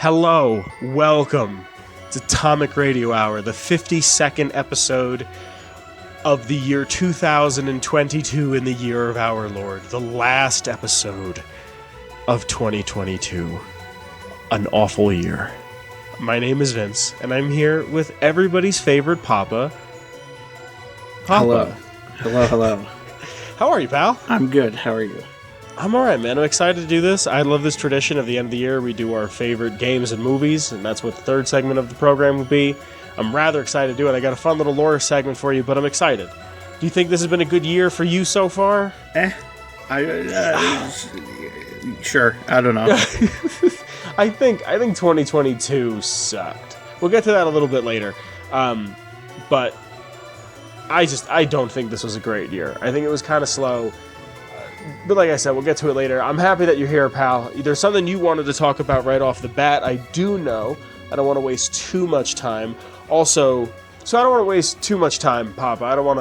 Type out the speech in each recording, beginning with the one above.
Hello, welcome to Atomic Radio Hour, the 52nd episode of the year 2022 in the year of our Lord, the last episode of 2022. An awful year. My name is Vince, and I'm here with everybody's favorite Papa. Hello. Hello. How are you, pal? I'm good. How are you? I'm alright, man. I'm excited to do this. I love this tradition of the end of the year. We do our favorite games and movies, and that's what the third segment of the program will be. I'm rather excited to do it. I got a fun little lore segment for you, but I'm excited. Do you think this has been a good year for you so far? Sure. I don't know. I think 2022 sucked. We'll get to that a little bit later. But I don't think this was a great year. I think it was kind of slow. But like I said, we'll get to it later. I'm happy that you're here, pal. There's something you wanted to talk about right off the bat. I do know. I don't want to waste too much time. Also, so I don't want to waste too much time, Papa. I don't want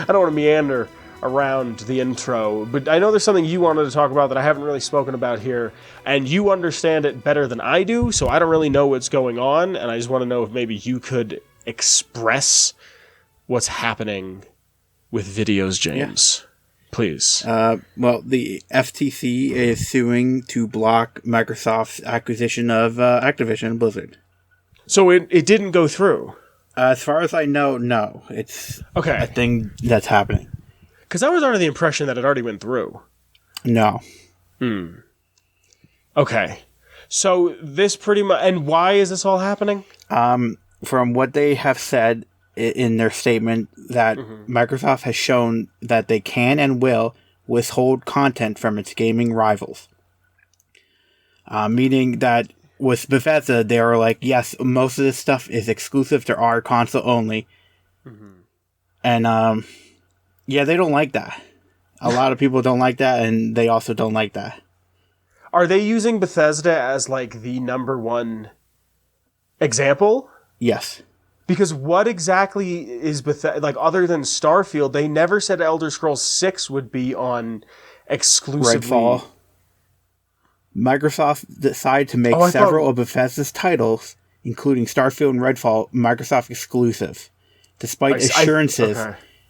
to meander around the intro. But I know there's something you wanted to talk about that I haven't really spoken about here, and you understand it better than I do, so I don't really know what's going on, and I just want to know if maybe you could express what's happening with videos, James. Yeah. Please. Well, the FTC is suing to block Microsoft's acquisition of Activision Blizzard. So it didn't go through? As far as I know, no. It's a thing that's happening. Because I was under the impression that it already went through. No. Okay. So this pretty much... And why is this all happening? From what they have said in their statement, that Microsoft has shown that they can and will withhold content from its gaming rivals. Meaning that with Bethesda, they are like, yes, most of this stuff is exclusive to our console only. And, yeah, they don't like that. A lot of people don't like that, and they also don't like that. Are they using Bethesda as, like, the number one example? Yes. Because what exactly is Bethesda, like, other than Starfield, they never said Elder Scrolls 6 would be on exclusively... Redfall. Microsoft decided to make several of Bethesda's titles, including Starfield and Redfall, Microsoft exclusive, despite assurances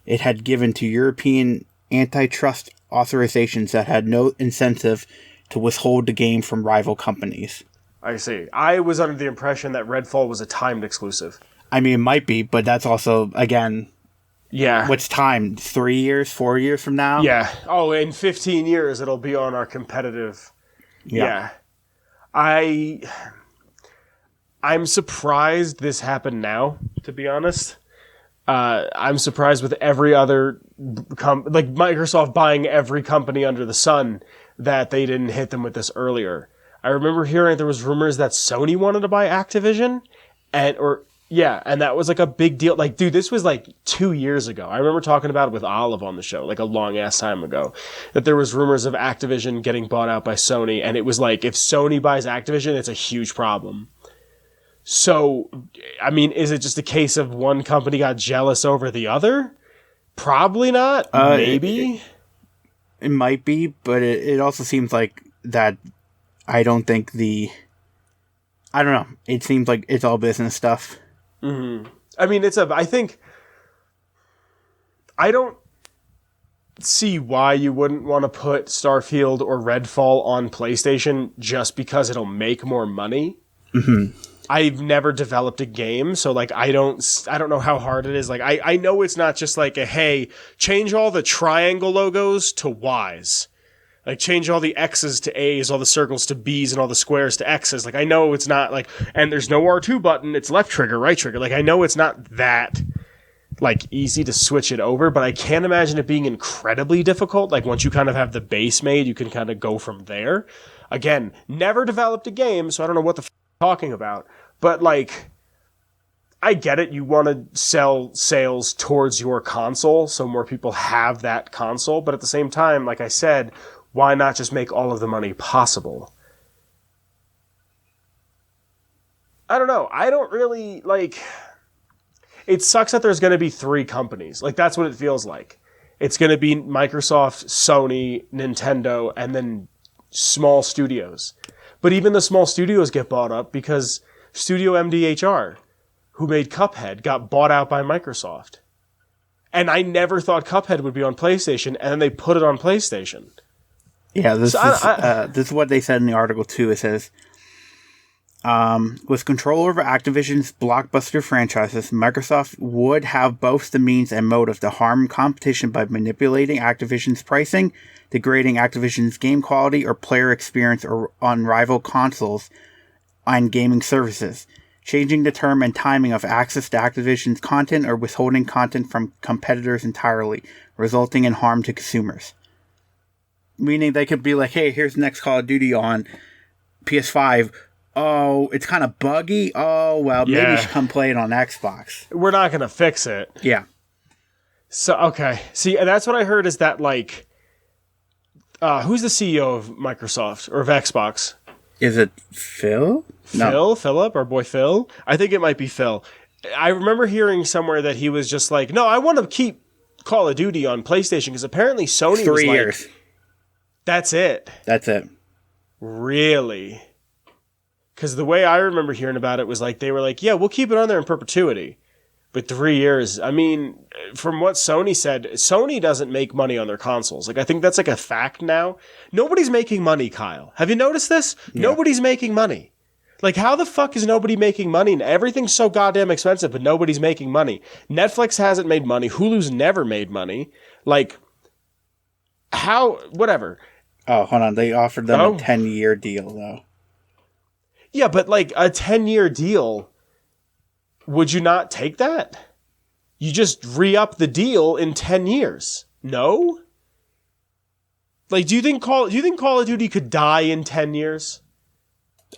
it had given to European antitrust authorizations that had no incentive to withhold the game from rival companies. I see. I was under the impression that Redfall was a timed exclusive. I mean, it might be, but that's also, again... Yeah. What's time? 3 years? 4 years from now? Yeah. Oh, in 15 years, it'll be on our competitive... Yeah. I'm surprised this happened now, to be honest. I'm surprised with every other... like, Microsoft buying every company under the sun that they didn't hit them with this earlier. I remember hearing there was rumors that Sony wanted to buy Activision, and that was like a big deal. Like, dude, this was like 2 years ago. I remember talking about it with Olive on the show, like a long ass time ago, that there was rumors of Activision getting bought out by Sony. And it was like, if Sony buys Activision, it's a huge problem. So, I mean, is it just a case of one company got jealous over the other? Probably not. Maybe. It might be, but it also seems like that. I don't think I don't know. It seems like it's all business stuff. I mean, I don't see why you wouldn't want to put Starfield or Redfall on PlayStation just because it'll make more money. I've never developed a game, so like I don't know how hard it is. Like I know it's not just like hey, change all the triangle logos to Ys. Like, change all the X's to A's, all the circles to B's, and all the squares to X's. Like, I know it's not, like... And there's no R2 button. It's left trigger, right trigger. Like, I know it's not that, like, easy to switch it over, but I can't imagine it being incredibly difficult. Like, once you kind of have the base made, you can kind of go from there. Again, never developed a game, so I don't know what the I'm talking about. But, like... I get it. You want to sell sales towards your console, so more people have that console. But at the same time, like I said... Why not just make all of the money possible? I don't know. I don't really, like... It sucks that there's going to be 3 companies. Like, that's what it feels like. It's going to be Microsoft, Sony, Nintendo, and then small studios. But even the small studios get bought up because Studio MDHR, who made Cuphead, got bought out by Microsoft. And I never thought Cuphead would be on PlayStation, and then they put it on PlayStation. Yeah, this is what they said in the article, too. It says, with control over Activision's blockbuster franchises, Microsoft would have both the means and motive to harm competition by manipulating Activision's pricing, degrading Activision's game quality or player experience on rival consoles and gaming services, changing the term and timing of access to Activision's content or withholding content from competitors entirely, resulting in harm to consumers. Meaning they could be like, hey, here's the next Call of Duty on PS5. Oh, it's kind of buggy. Oh, well, maybe you should come play it on Xbox. We're not going to fix it. Yeah. So, okay. See, and that's what I heard is that, like, who's the CEO of Microsoft or of Xbox? Is it Phil? No. Philip, our boy Phil? I think it might be Phil. I remember hearing somewhere that he was just like, no, I want to keep Call of Duty on PlayStation because apparently Sony was 3 years. That's it. That's it. Really? Because the way I remember hearing about it was like, they were like, yeah, we'll keep it on there in perpetuity. But 3 years, I mean, from what Sony said, Sony doesn't make money on their consoles. Like, I think that's like a fact now. Nobody's making money, Kyle. Have you noticed this? Yeah. Nobody's making money. Like, how the fuck is nobody making money? Everything's so goddamn expensive, but nobody's making money. Netflix hasn't made money. Hulu's never made money. Like, how, whatever. Oh, hold on. They offered them a 10-year deal, though. Yeah, but like a 10-year deal, would you not take that? You just re-up the deal in 10 years. No? Like, do you think Call of Duty could die in 10 years?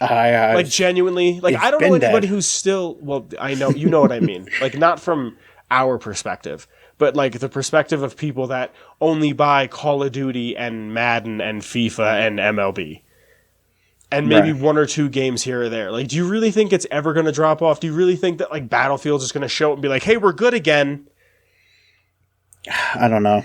Like, genuinely? Like, I don't know anybody who's still... Well, I know, you know what I mean. Like, not from our perspective, but like the perspective of people that only buy Call of Duty and Madden and FIFA and MLB. And maybe one or two games here or there. Like, do you really think it's ever going to drop off? Do you really think that, like, Battlefield's just going to show up and be like, hey, we're good again? I don't know.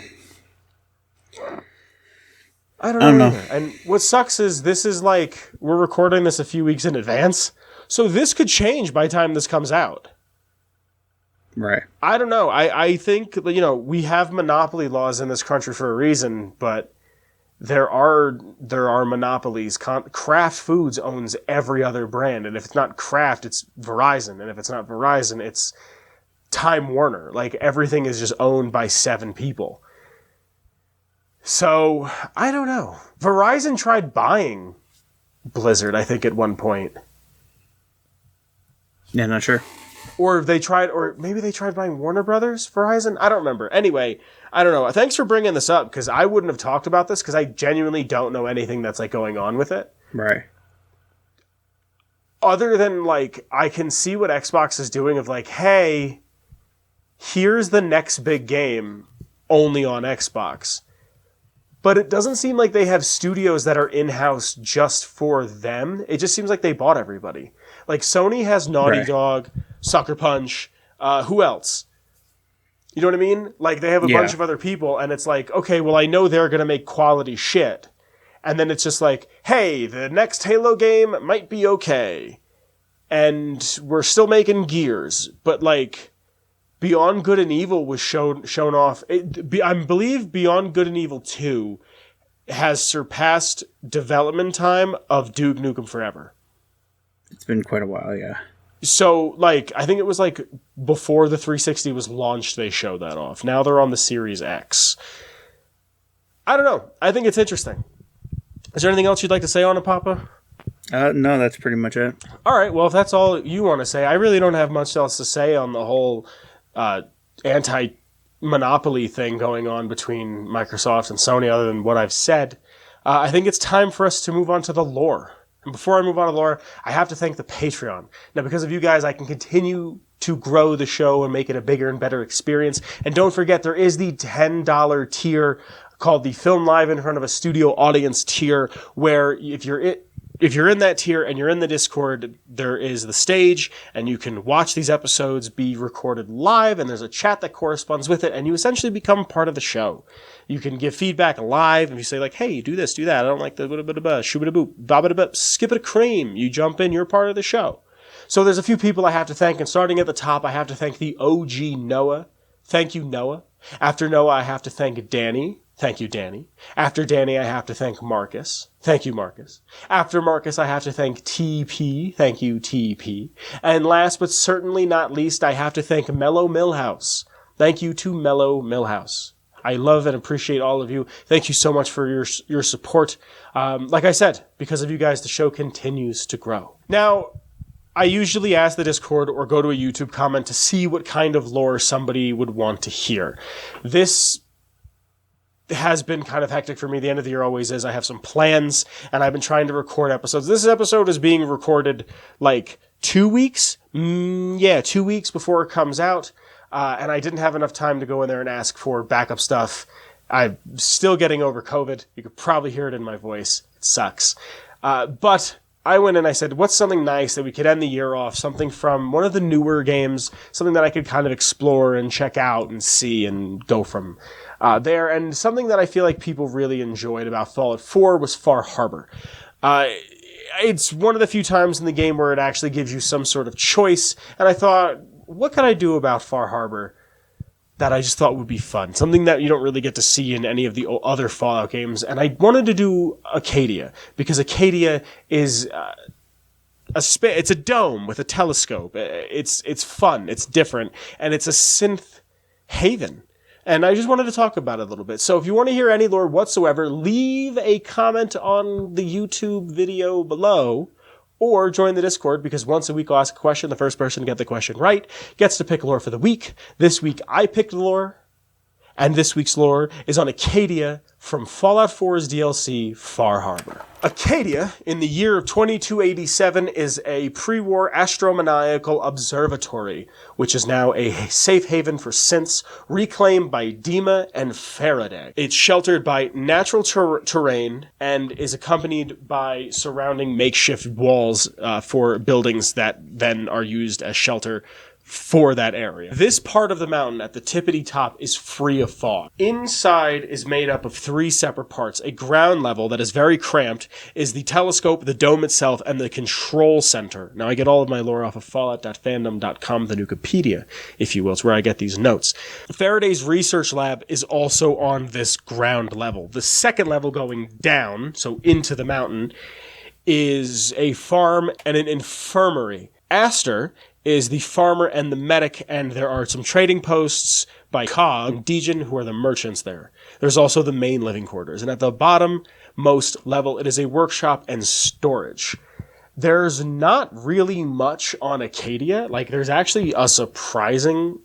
I don't know. And what sucks is this is like, we're recording this a few weeks in advance. So this could change by the time this comes out. Right. I don't know. I think, you know, we have monopoly laws in this country for a reason, but there are monopolies. Kraft Foods owns every other brand, and if it's not Kraft, it's Verizon, and if it's not Verizon, it's Time Warner. Like, everything is just owned by 7 people. So, I don't know. Verizon tried buying Blizzard, I think, at one point. Yeah, not sure. Or maybe they tried buying Warner Brothers, Verizon? I don't remember. Anyway, I don't know. Thanks for bringing this up, because I wouldn't have talked about this, because I genuinely don't know anything that's, like, going on with it. Right. Other than, like, I can see what Xbox is doing of, like, hey, here's the next big game only on Xbox. But it doesn't seem like they have studios that are in-house just for them. It just seems like they bought everybody. Like, Sony has Naughty Dog, Sucker Punch, who else? You know what I mean? Like, they have a bunch of other people, and it's like, okay, well, I know they're going to make quality shit. And then it's just like, hey, the next Halo game might be okay. And we're still making Gears. But, like, Beyond Good and Evil was shown off. I believe Beyond Good and Evil 2 has surpassed development time of Duke Nukem Forever. It's been quite a while, yeah. So, like, I think it was, like, before the 360 was launched, they showed that off. Now they're on the Series X. I don't know. I think it's interesting. Is there anything else you'd like to say on it, Papa? No, that's pretty much it. All right, well, if that's all you want to say, I really don't have much else to say on the whole anti-monopoly thing going on between Microsoft and Sony other than what I've said. I think it's time for us to move on to the lore. And before I move on to lore, I have to thank the Patreon. Now, because of you guys, I can continue to grow the show and make it a bigger and better experience. And don't forget, there is the $10 tier called the Film Live in Front of a Studio Audience tier, where if you're if you're in that tier and you're in the Discord, there is the stage, and you can watch these episodes be recorded live, and there's a chat that corresponds with it, and you essentially become part of the show. You can give feedback live, and you say, like, hey, do this, do that, I don't like the shoo-ba-da-boop, ba-ba-da-boop, skip-it-a-cream. You jump in, you're part of the show. So there's a few people I have to thank, and starting at the top, I have to thank the OG Noah. Thank you, Noah. After Noah, I have to thank Danny. Thank you, Danny. After Danny, I have to thank Marcus. Thank you, Marcus. After Marcus, I have to thank TP. Thank you, TP. And last but certainly not least, I have to thank Mellow Millhouse. Thank you to Mellow Millhouse. I love and appreciate all of you. Thank you so much for your support. Like I said, because of you guys, the show continues to grow. Now, I usually ask the Discord or go to a YouTube comment to see what kind of lore somebody would want to hear. This has been kind of hectic for me. The end of the year always is. I have some plans, and I've been trying to record episodes. This episode is being recorded like 2 weeks. 2 weeks before it comes out. And I didn't have enough time to go in there and ask for backup stuff. I'm still getting over COVID. You could probably hear it in my voice. It sucks. But I went and I said, what's something nice that we could end the year off? Something from one of the newer games, something that I could kind of explore and check out and see and go from there. And something that I feel like people really enjoyed about Fallout 4 was Far Harbor. It's one of the few times in the game where it actually gives you some sort of choice. And I thought, what can I do about Far Harbor that I just thought would be fun? Something that you don't really get to see in any of the other Fallout games. And I wanted to do Acadia, because Acadia is it's a dome with a telescope. It's fun, it's different, and it's a synth haven. And I just wanted to talk about it a little bit. So if you want to hear any lore whatsoever, leave a comment on the YouTube video below, or join the Discord, because once a week I'll ask a question. The first person to get the question right gets to pick lore for the week. This week I picked lore, and this week's lore is on Acadia from Fallout 4's DLC, Far Harbor. Acadia, in the year of 2287, is a pre-war astromaniacal observatory, which is now a safe haven for synths, reclaimed by Dima and Faraday. It's sheltered by natural terrain and is accompanied by surrounding makeshift walls for buildings that then are used as shelter for that area. This part of the mountain at the tippity top is free of fog. Inside is made up of 3 separate parts. A ground level that is very cramped is the telescope, the dome itself, and the control center. Now, I get all of my lore off of fallout.fandom.com, the Nukipedia, if you will. It's where I get these notes. Faraday's research lab is also on this ground level. The second level going down, so into the mountain, is a farm and an infirmary. Aster is the farmer and the medic, and there are some trading posts by Cog and Dejan, who are the merchants there. There's also the main living quarters, and at the bottom-most level, it is a workshop and storage. There's not really much on Acadia. Like, there's actually a surprising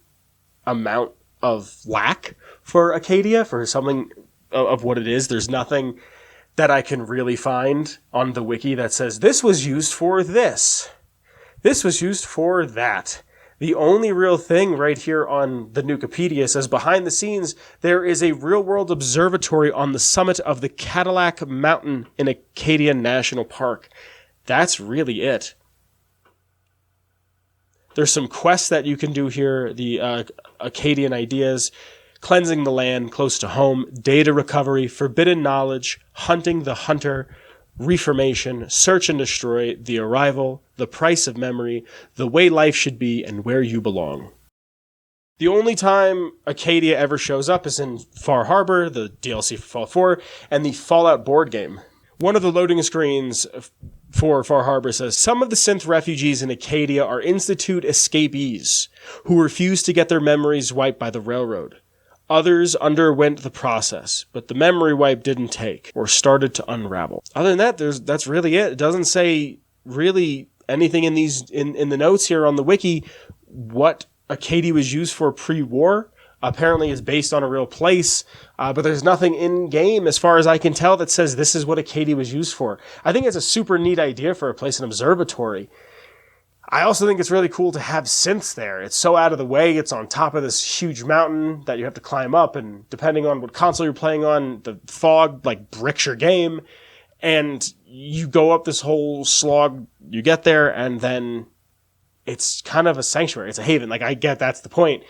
amount of lack for Acadia, for something of what it is. There's nothing that I can really find on the wiki that says, this was used for this. This was used for that. The only real thing right here on the Nukipedia says, behind the scenes, there is a real-world observatory on the summit of the Cadillac Mountain in Acadia National Park. That's really it. There's some quests that you can do here, the Acadian ideas, cleansing the land close to home, data recovery, forbidden knowledge, hunting the hunter, reformation, search and destroy, the arrival, the price of memory, the way life should be, and where you belong. The only time Acadia ever shows up is in Far Harbor, the DLC for Fallout 4, and the Fallout board game. One of the loading screens for Far Harbor says, some of the synth refugees in Acadia are Institute escapees who refused to get their memories wiped by the railroad. Others underwent the process, but the memory wipe didn't take, or started to unravel. Other than that, that's really it. It doesn't say really anything in the notes here on the wiki what Acadia was used for pre-war. Apparently it's based on a real place, but there's nothing in-game, as far as I can tell, that says this is what Acadia was used for. I think it's a super neat idea for a place, an observatory. I also think it's really cool to have synths there. It's so out of the way. It's on top of this huge mountain that you have to climb up, and depending on what console you're playing on, the fog like bricks your game. And you go up this whole slog, you get there, and then it's kind of a sanctuary. It's a haven. Like, I get that's the point.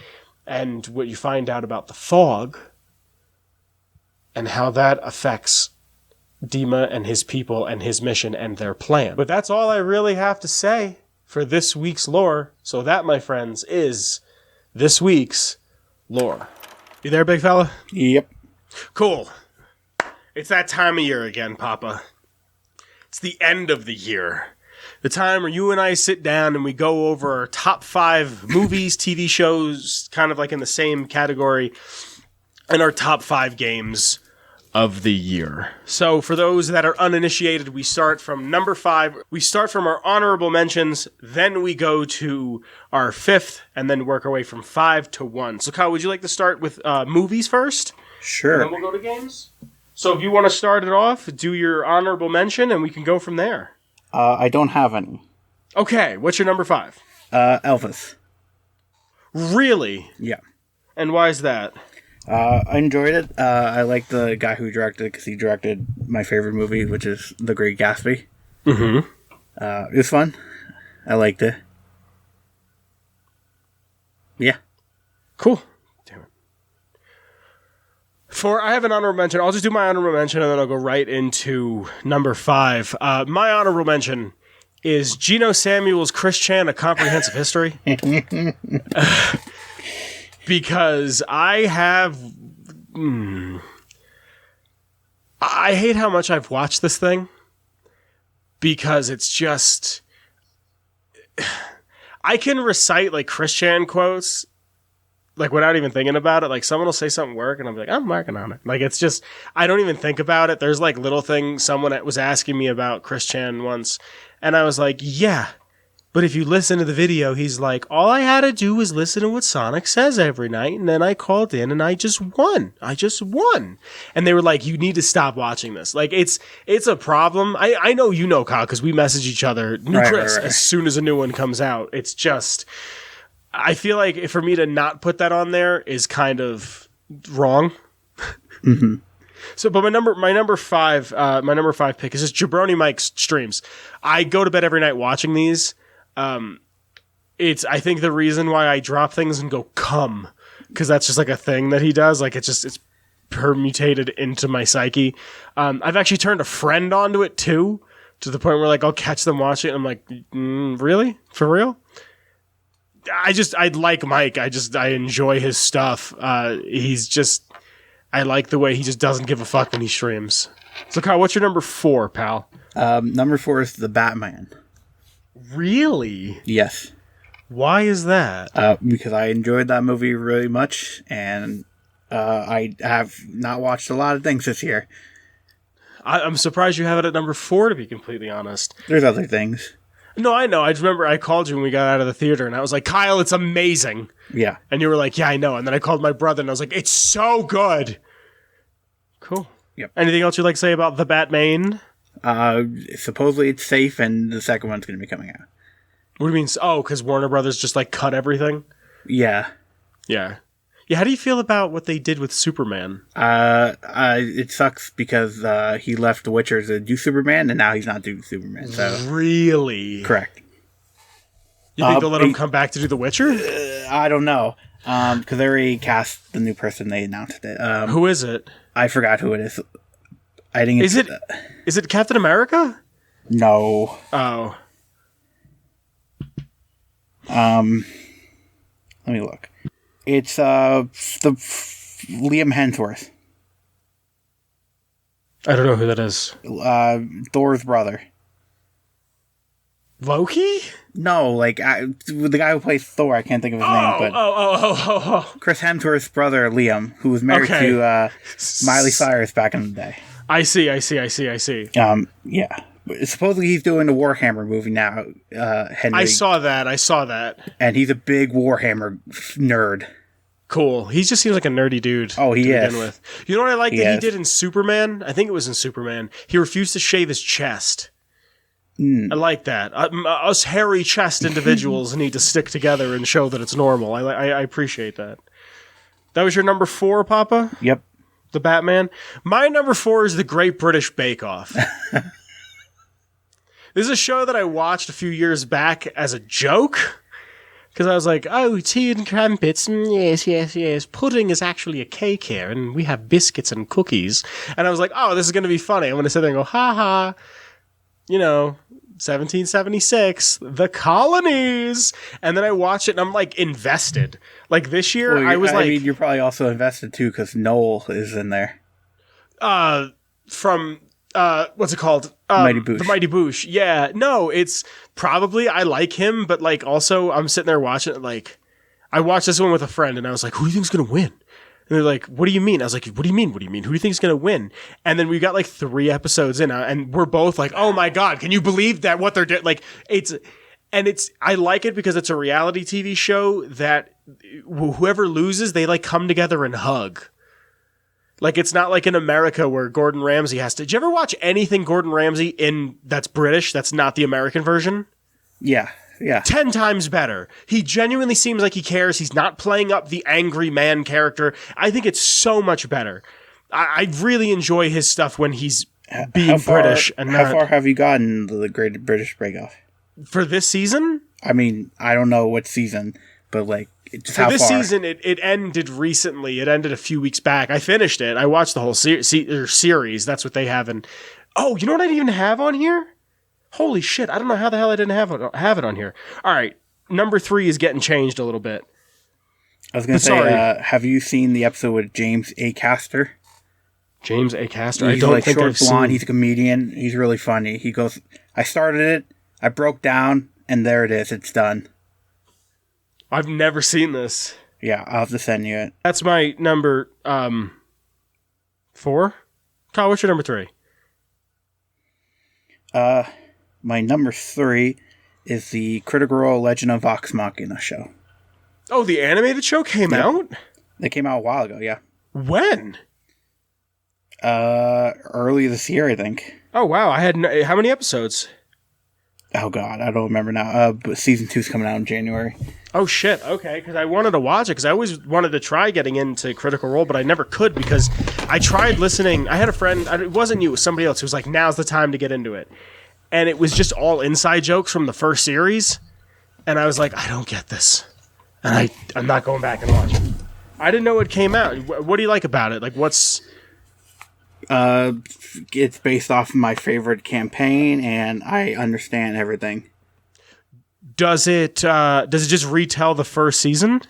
And what you find out about the fog and how that affects Dima and his people and his mission and their plan. But that's all I really have to say for this week's lore. So that, my friends, is this week's lore. You there, big fella? Yep. Cool. It's that time of year again, Papa. It's the end of the year. The time where you and I sit down and we go over our top 5 movies, TV shows, kind of like in the same category, and our top 5 games of the year. So for those that are uninitiated, we start from number 5. We start from our honorable mentions, then we go to our 5th, and then work our way from 5 to 1. So Kyle, would you like to start with movies first? Sure. And then we'll go to games? So if you want to start it off, do your honorable mention, and we can go from there. I don't have any. Okay, what's your number 5? Elvis. Really? Yeah. And why is that? I enjoyed it. I like the guy who directed it because he directed my favorite movie, which is The Great Gatsby. Mm-hmm. It was fun. I liked it. Yeah. Cool. Damn it. I have an honorable mention. I'll just do my honorable mention and then I'll go right into number 5. My honorable mention is Geno Samuel's Chris Chan, A Comprehensive History. Because I have... I hate how much I've watched this thing. Because it's just... I can recite, like, Chris Chan quotes, like, without even thinking about it. Like, someone will say something work, and I'll be like, I'm working on it. Like, it's just... I don't even think about it. There's, like, little things. Someone was asking me about Chris Chan once, and I was like, yeah. But if you listen to the video, he's like, all I had to do was listen to what Sonic says every night, and then I called in, and I just won. And they were like, you need to stop watching this. Like, it's a problem. I know you know, Kyle, because we message each other, Chris, as soon as a new one comes out. It's just, I feel like for me to not put that on there is kind of wrong. Mm-hmm. So, but my number 5 pick is just Jabroni Mike's streams. I go to bed every night watching these. I think the reason why I drop things and go come, because that's just like a thing that he does. Like it's permutated into my psyche. I've actually turned a friend onto it too, to the point where like I'll catch them watching it and I'm like, really? For real? I like Mike. I enjoy his stuff. I like the way he just doesn't give a fuck when he streams. So Kyle, what's your number 4, pal? Number 4 is The Batman. Really? Yes. Why is that? Because I enjoyed that movie really much, and I have not watched a lot of things this year. I'm surprised you have it at number 4, to be completely honest. There's other things. No, I know. I just remember I called you when we got out of the theater, and I was like, Kyle, it's amazing. Yeah. And you were like, yeah, I know. And then I called my brother, and I was like, it's so good. Cool. Yep. Anything else you'd like to say about The Batman? Supposedly it's safe, and the second one's going to be coming out. What do you mean? Oh, because Warner Brothers just like cut everything? Yeah. Yeah. Yeah, how do you feel about what they did with Superman? It sucks because he left The Witcher to do Superman, and now he's not doing Superman. So really? Correct. You think they'll let him come back to do The Witcher? I don't know. Because they already cast the new person. They announced it. Who is it? I forgot who it is. I think it's... Is it Captain America? No. Oh. Let me look. It's the Liam Hemsworth. I don't know who that is. Thor's brother. Loki? No, like the guy who plays Thor. I can't think of his name, but Chris Hemsworth's brother Liam, who was married to Miley Cyrus back in the day. I see. Yeah. Supposedly he's doing the Warhammer movie now, Henry. I saw that. And he's a big Warhammer nerd. Cool. He just seems like a nerdy dude. Oh, he is. With. You know what I like that he did in Superman? I think it was in Superman. He refused to shave his chest. I like that. Us hairy chest individuals need to stick together and show that it's normal. I appreciate that. That was your number 4, Papa? Yep. The Batman. My number 4 is The Great British Bake Off. This is a show that I watched a few years back as a joke. Because I was like, oh, tea and crumpets. Yes. Pudding is actually a cake here, and we have biscuits and cookies. And I was like, oh, this is going to be funny. I'm going to sit there and go, ha ha. 1776, the colonies. And then I watched it, and I'm like invested. Like this year, I mean, you're probably also invested too, because Noel is in there. From what's it called? Mighty Boosh. The Mighty Boosh. Yeah. No, it's probably, I like him, but like also I'm sitting there watching it. Like I watched this one with a friend and I was like, who do you think's going to win? And they're like, what do you mean? I was like, what do you mean? Who do you think's going to win? And then we got like 3 episodes in and we're both like, oh my God, can you believe that what they're doing? Like I like it because it's a reality TV show that whoever loses, they like come together and hug. Like, it's not like in America where Gordon Ramsay has to... Did you ever watch anything Gordon Ramsay that's British, that's not the American version? Yeah. 10 times better. He genuinely seems like he cares. He's not playing up the angry man character. I think it's so much better. I really enjoy his stuff when he's being British. And how far have you gotten the Great British Bake Off? For this season? I mean, I don't know what season, but like... For this season, it ended recently. It ended a few weeks back. I finished it. I watched the whole series. That's what they have. And oh, you know what I didn't even have on here? Holy shit! I don't know how the hell I didn't have it on here. All right, number 3 is getting changed a little bit. I was going to say, have you seen the episode with James A. Caster? James A. Caster. He's like short, blonde. He's a comedian. He's really funny. He goes, "I started it. I broke down, and there it is. It's done." I've never seen this. Yeah, I'll have to send you it. That's my number 4. Kyle, what's your number 3? My number 3 is the Critical Role Legend of Vox Machina show. Oh, the animated show came out? They came out a while ago, yeah. When? Early this year, I think. Oh, wow. How many episodes? Oh, God, I don't remember now. But season 2 is coming out in January. Oh, shit. Okay, because I wanted to watch it, because I always wanted to try getting into Critical Role, but I never could, because I tried listening. I had a friend, it wasn't you, it was somebody else, who was like, now's the time to get into it. And it was just all inside jokes from the first series, and I was like, I don't get this. And I'm not going back and watching. I didn't know it came out. What do you like about it? Like, what's... It's based off of my favorite campaign, and I understand everything. Does it just retell the first season?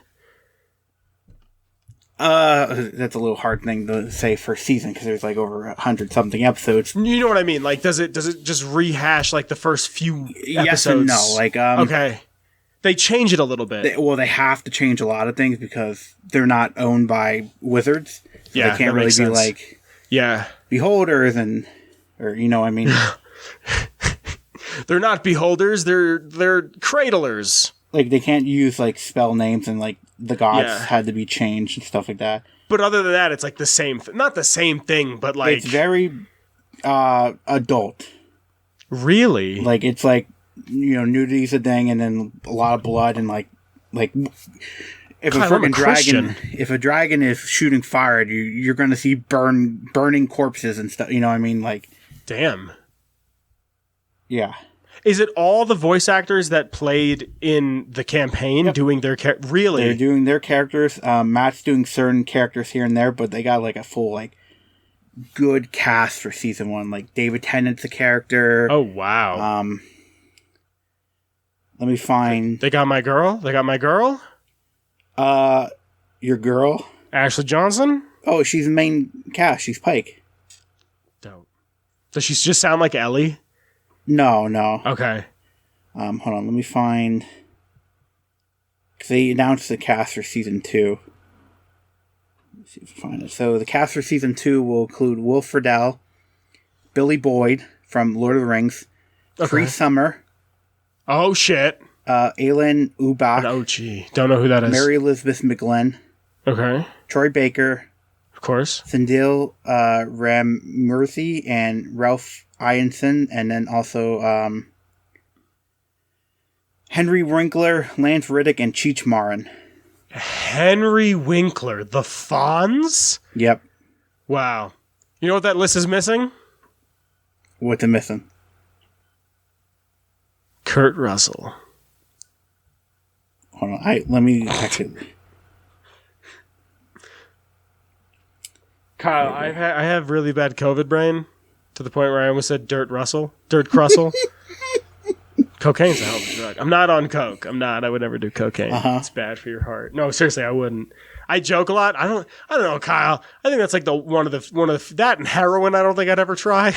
That's a little hard thing to say first season, because there's like over 100-something episodes. You know what I mean? Like, does it just rehash like the first few episodes? Yes and no. Like, okay, they change it a little bit. They have to change a lot of things because they're not owned by Wizards. So yeah, they can't really be like beholders or you know what I mean. They're not beholders. They're cradlers. Like, they can't use like spell names, and like the gods had to be changed and stuff like that. But other than that, it's like the same. Not the same thing, but like it's very adult. Really? Like, it's like, you know, nudity's a thing, and then a lot of blood, and like if a dragon is shooting fire at you, you're going to see burning corpses and stuff. You know what I mean? Like, damn. Yeah. Is it all the voice actors that played in the campaign doing their really? They're doing their characters. Matt's doing certain characters here and there, but they got like a full like good cast for season 1. Like, David Tennant's a character. Oh wow. Let me find. They got my girl. Your girl, Ashley Johnson. Oh, she's the main cast. She's Pike. Dope. Does she just sound like Ellie? No. Okay. Hold on. Let me find. Because they announced the cast for season 2. Let's see if I find it. So the cast for season 2 will include Will Friedle, Billy Boyd from Lord of the Rings, Cree Summer. Oh shit. Aylin Ubach. Oh gee, don't know who that is. Mary Elizabeth McGlynn. Okay. Troy Baker. Of course. Sindil Ramurthy and Ralph Ianson, and then also Henry Winkler, Lance Riddick, and Cheech Marin. Henry Winkler, the Fonz? Yep. Wow. You know what that list is missing? What's it missing? Kurt Russell. Hold on. Let me actually. Kyle, I have really bad COVID brain to the point where I almost said Dirt Crussell. Cocaine's a hell of a drug. I'm not on coke. I would never do cocaine. It's bad for your heart. No, seriously, I wouldn't. I joke a lot. I don't know, Kyle. I think that's like one of the that and heroin. I don't think I'd ever try.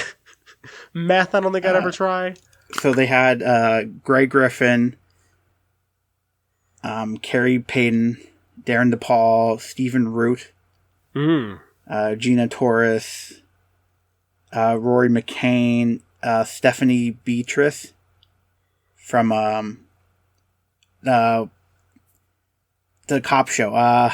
Meth. I don't think I'd ever try. So they had Greg Griffin, Carrie Payton, Darren DePaul, Stephen Root, Gina Torres, Rory McCain, Stephanie Beatrice from the cop show.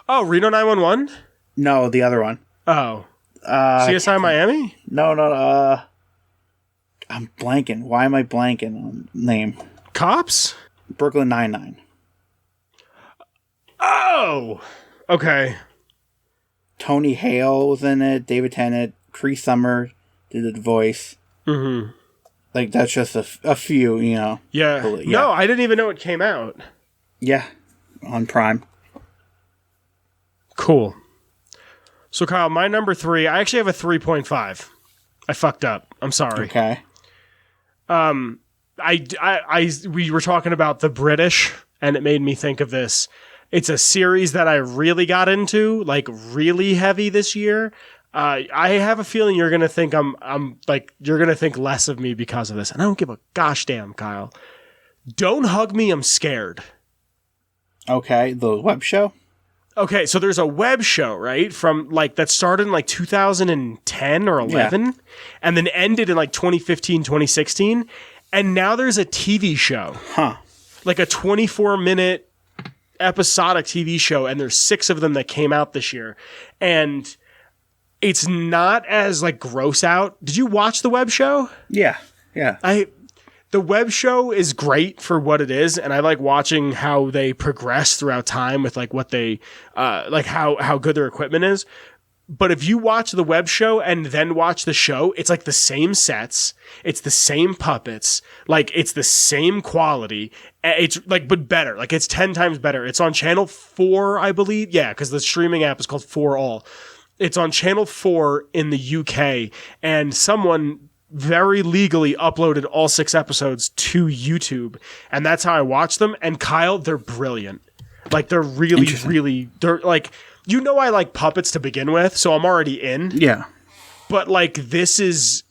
Reno 911? No, the other one. Oh. CSI Miami? No. I'm blanking. Why am I blanking on name? Cops? Brooklyn Nine-Nine. Oh! Okay. Tony Hale was in it. David Tennant. Cree Summer did the voice. Mm-hmm. Like, that's just a few, you know. Yeah. No, I didn't even know it came out. Yeah. On Prime. Cool. So, Kyle, my number 3, I actually have a 3.5. I fucked up. I'm sorry. Okay. We were talking about the British, and it made me think of this. It's a series that I really got into, like really heavy this year. I have a feeling you're gonna think you're gonna think less of me because of this, and I don't give a gosh damn, Kyle. Don't Hug Me, I'm Scared. Okay, the web show. Okay, so there's a web show, right? From that started in 2010 or 11 and then ended in 2015, 2016. And now there's a TV show. Huh. Like a 24-minute episodic TV show, and there's 6 of them that came out this year. And it's not as gross out. Did you watch the web show? Yeah. The web show is great for what it is, and I like watching how they progress throughout time with what they how good their equipment is. But if you watch the web show and then watch the show, it's the same sets, it's the same puppets, it's the same quality. It's but better. It's 10 times better. It's on channel 4, I believe. Yeah, because the streaming app is called 4 All. It's on channel 4 in the UK, and someone very legally uploaded all 6 episodes to YouTube, and that's how I watch them. And Kyle, they're brilliant. They're really they're I like puppets to begin with, so I'm already in. Yeah. But this is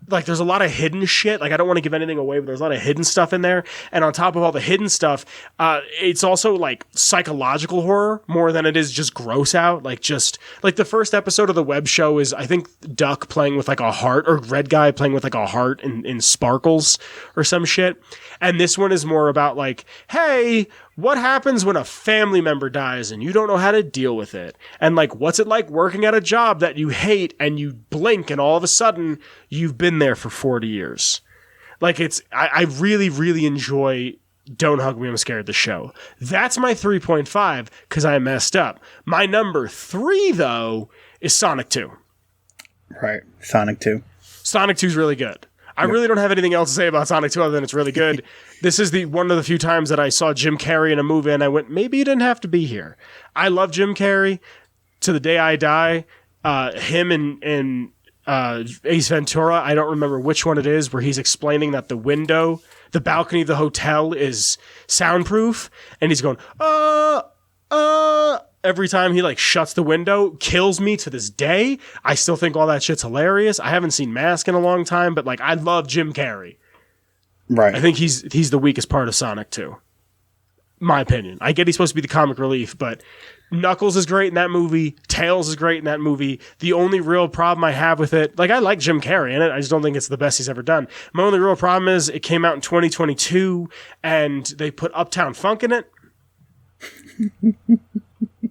there's a lot of hidden shit. I don't want to give anything away, but there's a lot of hidden stuff in there. And on top of all the hidden stuff, it's also psychological horror more than it is just gross out. The first episode of the web show is, I think, Duck playing with a heart, or Red Guy playing with a heart in sparkles or some shit. And this one is more about hey, what happens when a family member dies and you don't know how to deal with it? And what's it like working at a job that you hate and you blink and all of a sudden you've been there for 40 years? I really, really enjoy Don't Hug Me, I'm Scared, the show. That's my 3.5 because I messed up. My number 3, though, is Sonic 2. Right. Sonic 2. Sonic 2 is really good. I really don't have anything else to say about Sonic 2 other than it's really good. This is one of the few times that I saw Jim Carrey in a movie and I went, maybe you didn't have to be here. I love Jim Carrey to the day I die. Him and Ace Ventura, I don't remember which one it is, where he's explaining that the balcony of the hotel is soundproof, and he's going, every time he shuts the window, kills me to this day. I still think all that shit's hilarious. I haven't seen Mask in a long time, but I love Jim Carrey. Right. I think he's the weakest part of Sonic 2. My opinion. I get he's supposed to be the comic relief, but Knuckles is great in that movie. Tails is great in that movie. The only real problem I have with it, I like Jim Carrey in it. I just don't think it's the best he's ever done. My only real problem is it came out in 2022 and they put Uptown Funk in it.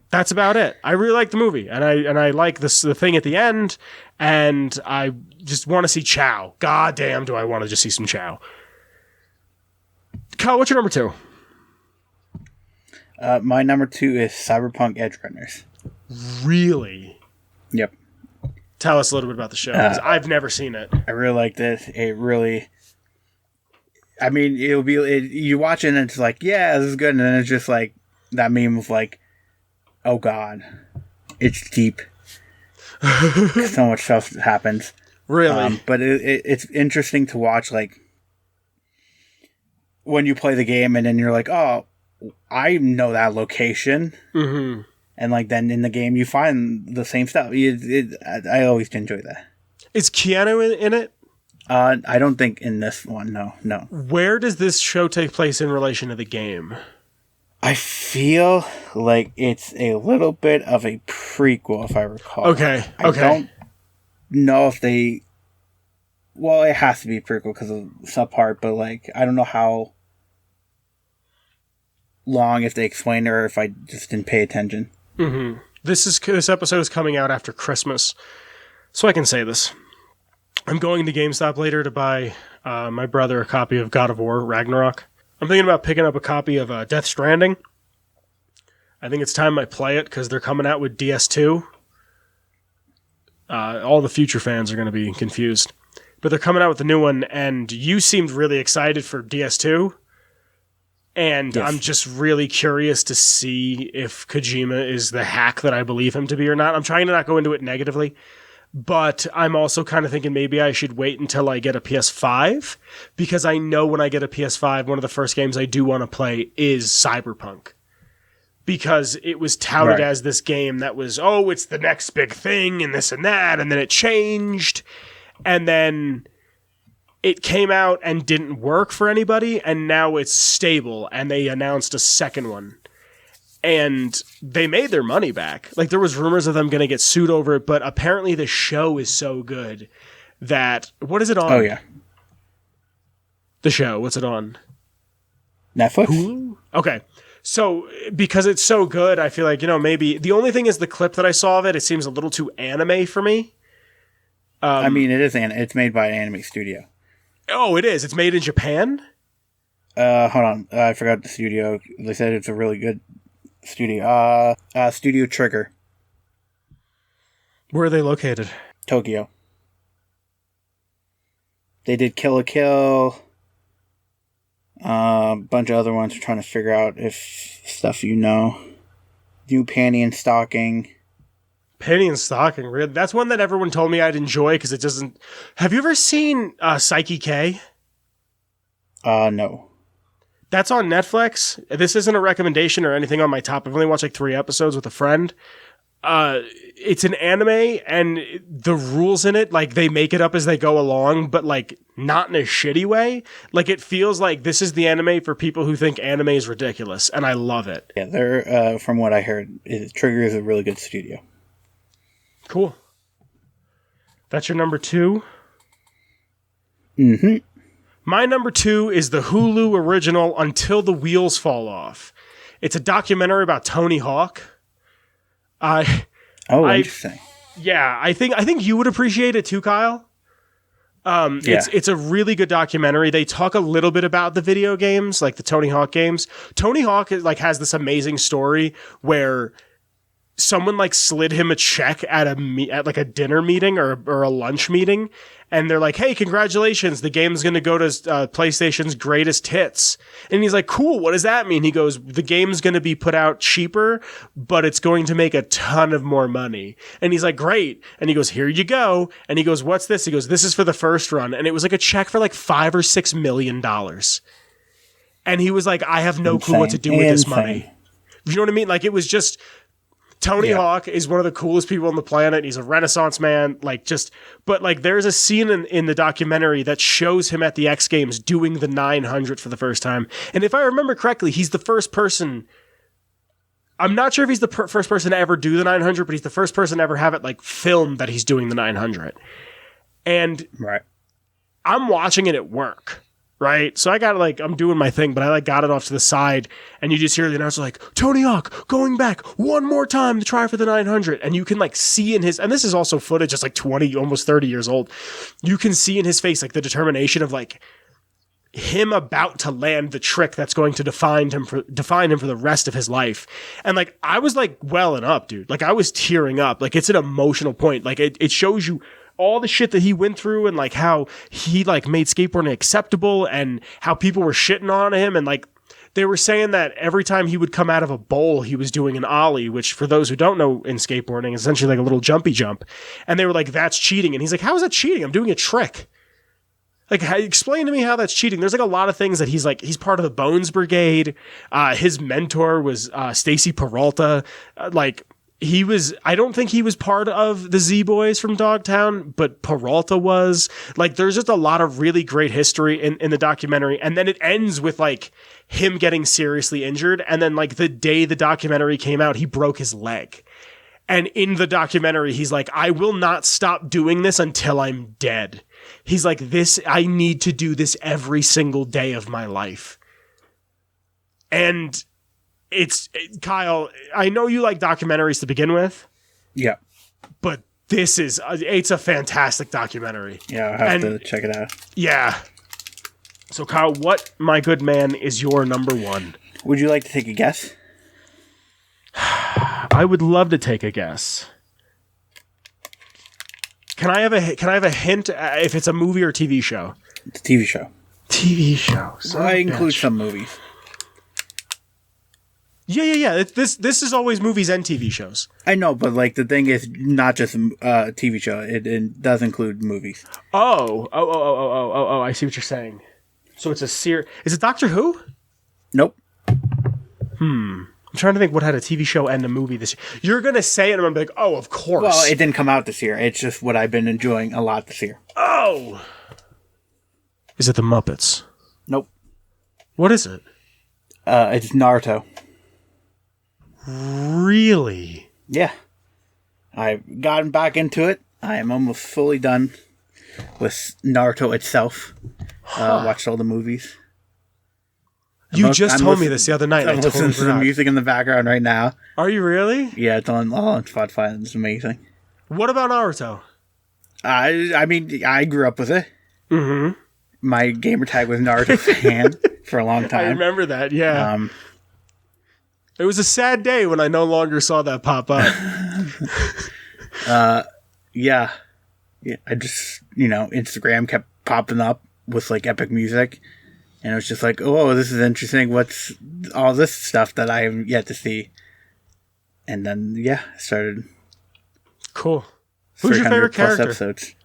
That's about it. I really like the movie, and I like the thing at the end, and I just want to see Chow. God damn, do I want to just see some Chow. Kyle, what's your number 2? My number 2 is Cyberpunk Edgerunners. Really? Yep. Tell us a little bit about the show, because I've never seen it. I really like this. It really I mean, you watch it and it's like, yeah, this is good, and then it's just like that meme of like, oh god, it's deep. So much stuff happens. Really? But it's interesting to watch, like, when you play the game and then you're like, oh, I know that location. Mm-hmm. And, like, then in the game you find the same stuff. I always enjoy that. Is Keanu in it? I don't think in this one, no. Where does this show take place in relation to the game? I feel like it's a little bit of a prequel, if I recall. Okay. I don't know if they... Well, it has to be a prequel because of subpart, but, like, I don't know how long, if they explained it or if I just didn't pay attention. Mm-hmm. This episode is coming out after Christmas, so I can say this. I'm going to GameStop later to buy my brother a copy of God of War Ragnarok. I'm thinking about picking up a copy of Death Stranding. I think it's time I play it because they're coming out with DS2. All the future fans are going to be confused. But they're coming out with a new one, and you seemed really excited for DS2. And yes. I'm just really curious to see if Kojima is the hack that I believe him to be or not. I'm trying to not go into it negatively. But I'm also kind of thinking maybe I should wait until I get a PS5, because I know when I get a PS5, one of the first games I do want to play is Cyberpunk. Because it was touted as this game that was, it's the next big thing and this and that, and then it changed, and then it came out and didn't work for anybody, and now it's stable, and they announced a second one. And they made their money back. Like, there was rumors of them going to get sued over it, but apparently the show is so good that... What is it on? Oh, yeah. The show, what's it on? Netflix? Hulu? Okay. So, because it's so good, I feel like, maybe... The only thing is the clip that I saw of it, it seems a little too anime for me. I mean, it is it's made by an anime studio. Oh, it is? It's made in Japan? Hold on. I forgot the studio. They said it's a really good... Studio. Studio Trigger. Where are they located? Tokyo. They did Kill la Kill. A bunch of other ones. We're trying to figure out if stuff New Panty and Stocking. Panty and Stocking, really? That's one that everyone told me I'd enjoy because it doesn't... Have you ever seen Psyche K? No. That's on Netflix. This isn't a recommendation or anything on my top. I've only watched like 3 episodes with a friend. It's an anime, and the rules in it, like, they make it up as they go along, but, like, not in a shitty way. Like, it feels like this is the anime for people who think anime is ridiculous, and I love it. Yeah, they're, from what I heard, Trigger is a really good studio. Cool. That's your number 2? Mm-hmm. My number 2 is the Hulu original Until the Wheels Fall Off. It's a documentary about Tony Hawk. Interesting. Yeah, I think you would appreciate it too, Kyle. It's a really good documentary. They talk a little bit about the video games, like the Tony Hawk games. Tony Hawk has this amazing story where someone slid him a check at a dinner meeting or a lunch meeting, and they're like, "Hey, congratulations! The game's going to go to PlayStation's greatest hits." And he's like, "Cool. What does that mean?" He goes, "The game's going to be put out cheaper, but it's going to make a ton of more money." And he's like, "Great." And he goes, "Here you go." And he goes, "What's this?" He goes, "This is for the first run." And it was like a check for $5 or $6 million. And he was like, "I have no clue what to do with this money." You know what I mean? It was just. Tony Hawk is one of the coolest people on the planet. He's a Renaissance man. But there's a scene in the documentary that shows him at the X Games doing the 900 for the first time. And if I remember correctly, he's the first person. I'm not sure if he's the first person to ever do the 900, but he's the first person to ever have it filmed that he's doing the 900. And I'm watching it at work. Right? So I got I'm doing my thing, but I got it off to the side, and you just hear the announcer Tony Hawk going back one more time to try for the 900. And you can see in his, and this is also footage that's 20, almost 30 years old. You can see in his face the determination of him about to land the trick that's going to define him for the rest of his life. And I was welling up, dude. I was tearing up. It's an emotional point. It shows you all the shit that he went through and like how he like made skateboarding acceptable and how people were shitting on him. And like, they were saying that every time he would come out of a bowl, he was doing an ollie, which for those who don't know in skateboarding is essentially like a little jumpy jump. And they were like, that's cheating. And he's like, how is that cheating? I'm doing a trick. Like, explain to me how that's cheating. There's like a lot of things that he's part of the Bones Brigade. His mentor was Stacy Peralta. I don't think he was part of the Z-Boys from Dogtown, but Peralta was. Like, there's just a lot of really great history in the documentary. And then it ends with like him getting seriously injured. And then like the day the documentary came out, he broke his leg. And in the documentary, he's like, I will not stop doing this until I'm dead. He's like, I need to do this every single day of my life. And Kyle, I know you like documentaries to begin with. Yeah. But it's a fantastic documentary. Yeah, I'll have to check it out. Yeah. So Kyle, what, my good man, is your number one? Would you like to take a guess? I would love to take a guess. Can I have a hint if it's a movie or TV show? It's a TV show. TV show. So I include some movies. Yeah. This is always movies and TV shows. I know, but like the thing is not just a TV show. It does include movies. Oh! I see what you're saying. So it's a series. Is it Doctor Who? Nope. I'm trying to think what had a TV show and a movie this year. You're going to say it and I'm going to be like, oh, of course. Well, it didn't come out this year. It's just what I've been enjoying a lot this year. Oh! Is it The Muppets? Nope. What is it? It's Naruto. Really? Yeah. I've gotten back into it. I am almost fully done with Naruto itself. Watched all the movies. You just told me this the other night. I'm listening to the music in the background right now. Are you really? Yeah, it's on Spotify. It's amazing. What about Naruto? I mean, I grew up with it. Mm-hmm. My gamer tag was Naruto fan for a long time. I remember that, yeah. It was a sad day when I no longer saw that pop up. Yeah. I just, Instagram kept popping up with like epic music. And it was just like, oh, this is interesting. What's all this stuff that I have yet to see? And then, I started. Cool. Who's your favorite character? Episodes.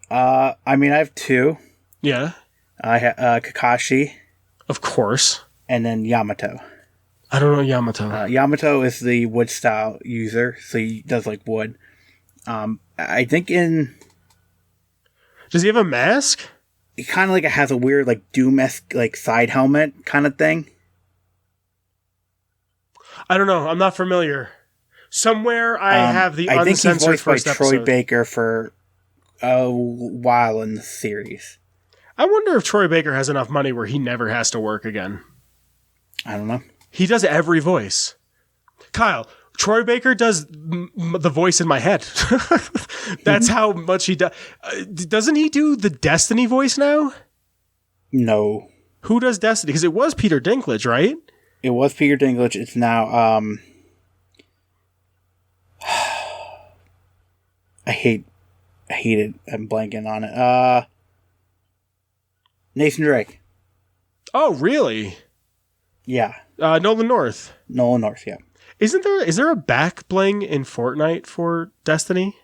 I have two. Yeah. I have Kakashi. Of course. And then Yamato. I don't know Yamato. Yamato is the wood style user, so he does like wood. I think Does he have a mask? It kind of like it has a weird like Doom-esque like side helmet kind of thing. I don't know. I'm not familiar. Somewhere I have the uncensored I think he's voiced by Troy episode. Baker for a while in the series. I wonder if Troy Baker has enough money where he never has to work again. I don't know. He does every voice. Kyle, Troy Baker does the voice in my head. That's how much he does. Doesn't he do the Destiny voice now? No. Who does Destiny? Because it was Peter Dinklage, right? It was Peter Dinklage. It's now, I hate it. I'm blanking on it. Nathan Drake. Oh, really? Yeah. Nolan North. Nolan North, yeah. Is there a back bling in Fortnite for Destiny?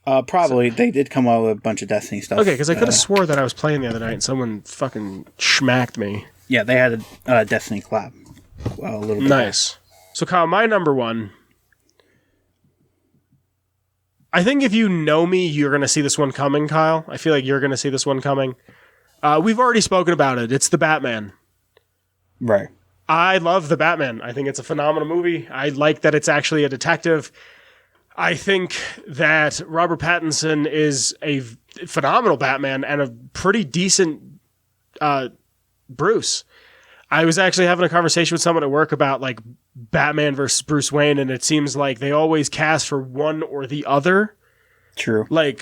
Probably. They did come out with a bunch of Destiny stuff. Okay, because I could have swore that I was playing the other night and someone fucking schmacked me. Yeah, they had a Destiny collab. A little bit. Nice. So, Kyle, my number one. I think if you know me, you're going to see this one coming, Kyle. I feel like you're going to see this one coming. We've already spoken about it. It's The Batman. Right. I love The Batman. I think it's a phenomenal movie. I like that it's actually a detective. I think that Robert Pattinson is a phenomenal Batman and a pretty decent Bruce. I was actually having a conversation with someone at work about like Batman versus Bruce Wayne, and it seems like they always cast for one or the other. True. Like,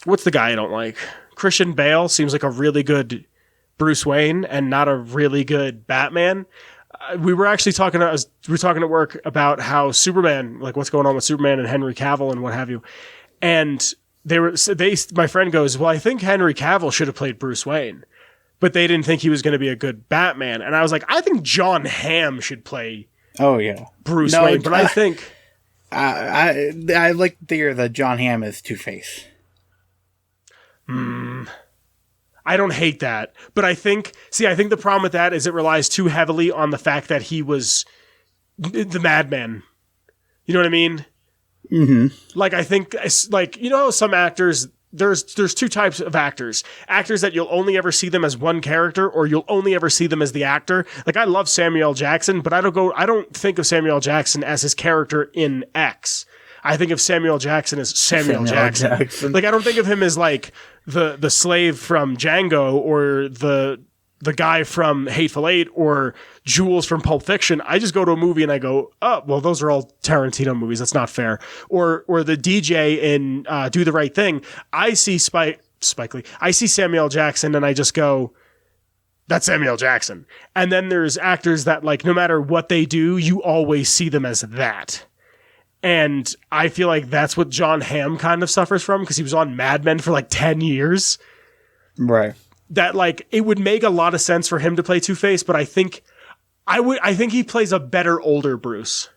what's the guy I don't like? Christian Bale seems like a really good Bruce Wayne and not a really good Batman. We were actually talking at work about how Superman, like what's going on with Superman and Henry Cavill and what have you. And my friend goes, well, I think Henry Cavill should have played Bruce Wayne, but they didn't think he was going to be a good Batman. And I was like, I think Jon Hamm should play Bruce Wayne, but I think... I like the theory that Jon Hamm is Two-Face. I don't hate that, but I think the problem with that is it relies too heavily on the fact that he was the Madman. You know what I mean? Mm-hmm. Like, I think, like, you know, some actors, there's two types of actors. Actors that you'll only ever see them as one character, or you'll only ever see them as the actor. Like, I love Samuel L. Jackson, but I don't think of Samuel L. Jackson as his character in X. I think of Samuel L. Jackson as Samuel Jackson. Like, I don't think of him as, like, the slave from Django, or the guy from Hateful Eight, or Jules from Pulp Fiction. I just go to a movie and I go, oh, well, those are all Tarantino movies. That's not fair. Or the DJ in Do the Right Thing. I see Spike Lee. I see Samuel L. Jackson and I just go, that's Samuel L. Jackson. And then there's actors that, like, no matter what they do, you always see them as that. And I feel like that's what Jon Hamm kind of suffers from, because he was on Mad Men for like 10 years. Right. That, like, it would make a lot of sense for him to play Two-Face, but I think he plays a better older Bruce.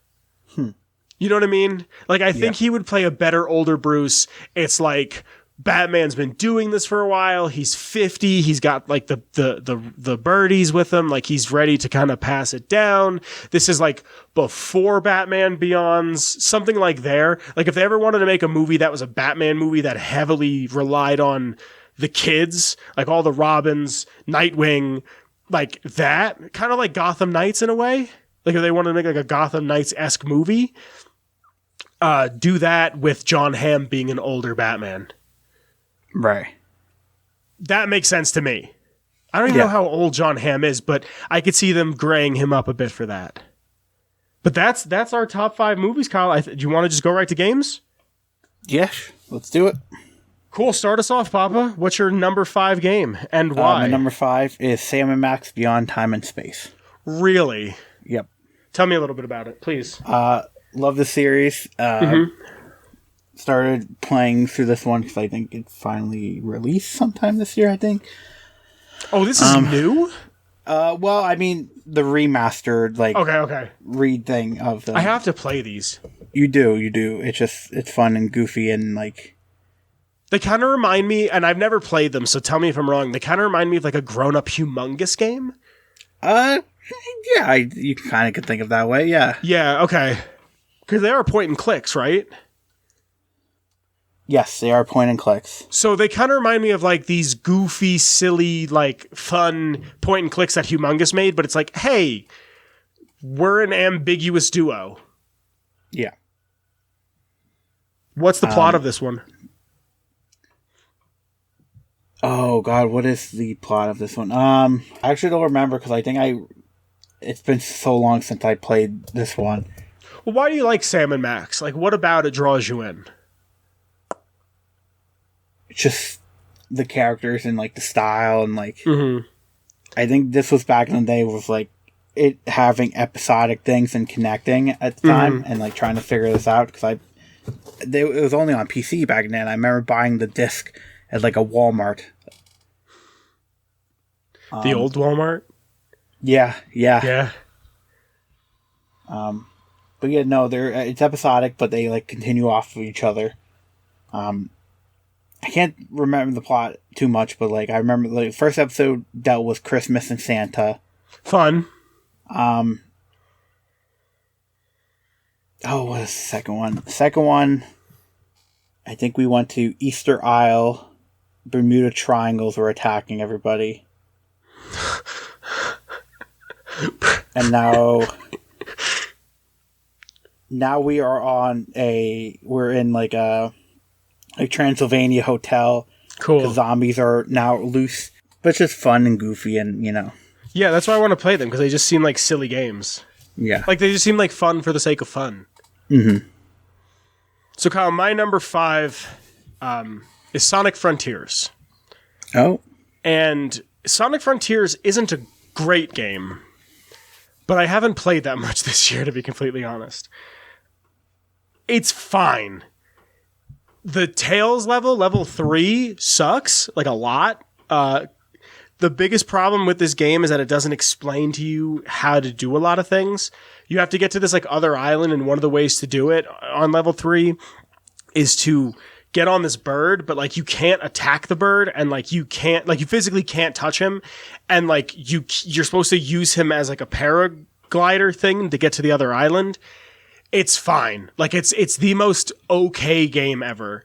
You know what I mean? Like, I think he would play a better older Bruce. It's like, Batman's been doing this for a while. He's 50. He's got, like, the birdies with him. Like, he's ready to kind of pass it down. This is, like, before Batman Beyond's, something like there. Like, if they ever wanted to make a movie that was a Batman movie that heavily relied on the kids, like all the Robins, Nightwing, like that, kind of like Gotham Knights in a way. Like, if they wanted to make like a Gotham Knights-esque movie, do that with Jon Hamm being an older Batman. Right. That makes sense to me. I don't even know how old Jon Hamm is, but I could see them graying him up a bit for that. But that's our top 5 movies, Kyle. Do you want to just go right to games? Yes, let's do it. Cool. Start us off, Papa. What's your number 5 game and why? My number 5 is Sam & Max Beyond Time and Space. Really? Yep. Tell me a little bit about it, please. Love the series. Started playing through this one because I think it finally released sometime this year, I think. Oh, this is new? Well, I mean, the remastered, like, read thing of the... I have to play these. You do. It's fun and goofy and, like... They kind of remind me, and I've never played them, so tell me if I'm wrong, they kind of remind me of like a grown-up humongous game? Yeah, you kind of could think of that way, yeah. Yeah, okay. Because they are point and clicks, right? Yes, they are point and clicks. So they kind of remind me of like these goofy, silly, like fun point and clicks that Humongous made, but it's like, hey, we're an ambiguous duo. Yeah. What's the plot of this one? Oh God, what is the plot of this one? I actually don't remember because I think it's been so long since I played this one. Well, why do you like Sam and Max? Like, what about it draws you in? Just the characters and like the style and like. Mm-hmm. I think this was back in the day was like it having episodic things and connecting at the time and like trying to figure this out because it was only on PC back then. I remember buying the disc at like a Walmart. The old Walmart? Yeah. Yeah. But yeah, no, it's episodic, but they like continue off of each other. I can't remember the plot too much, but like I remember the first episode dealt with Christmas and Santa. Fun. What was the second one? The second one, I think we went to Easter Isle. Bermuda Triangles were attacking everybody. And now we're in like a Transylvania hotel. Cool. The zombies are now loose. But it's just fun and goofy and, you know. Yeah, that's why I want to play them, because they just seem like silly games. Yeah. Like, they just seem like fun for the sake of fun. Mm-hmm. So, Kyle, my number 5 is Sonic Frontiers. Oh. And Sonic Frontiers isn't a great game, but I haven't played that much this year, to be completely honest. It's fine. The Tails level 3 sucks, like a lot. The biggest problem with this game is that it doesn't explain to you how to do a lot of things. You have to get to this like other island, and one of the ways to do it on level 3 is to get on this bird, but like you can't attack the bird, and like you physically can't touch him, and like you're supposed to use him as like a paraglider thing to get to the other island. It's fine. Like it's the most okay game ever.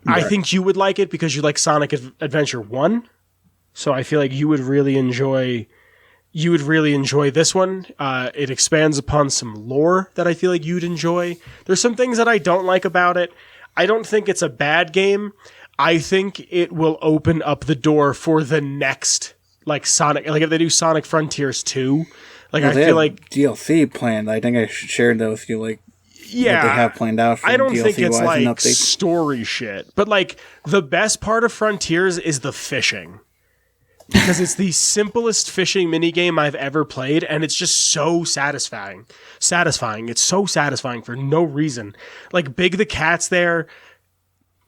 Right. I think you would like it because you like Sonic Adventure 1. So I feel like you would really enjoy this one. It expands upon some lore that I feel like you'd enjoy. There's some things that I don't like about it. I don't think it's a bad game. I think it will open up the door for the next like Sonic, like if they do Sonic Frontiers 2. Like I feel like DLC planned. I think I shared that with you. Like what they have planned out. For I don't DLC think it's like story shit, but like the best part of Frontiers is the fishing. Because it's the simplest fishing minigame I've ever played, and it's just so satisfying. It's so satisfying for no reason. Like, Big the Cat's there.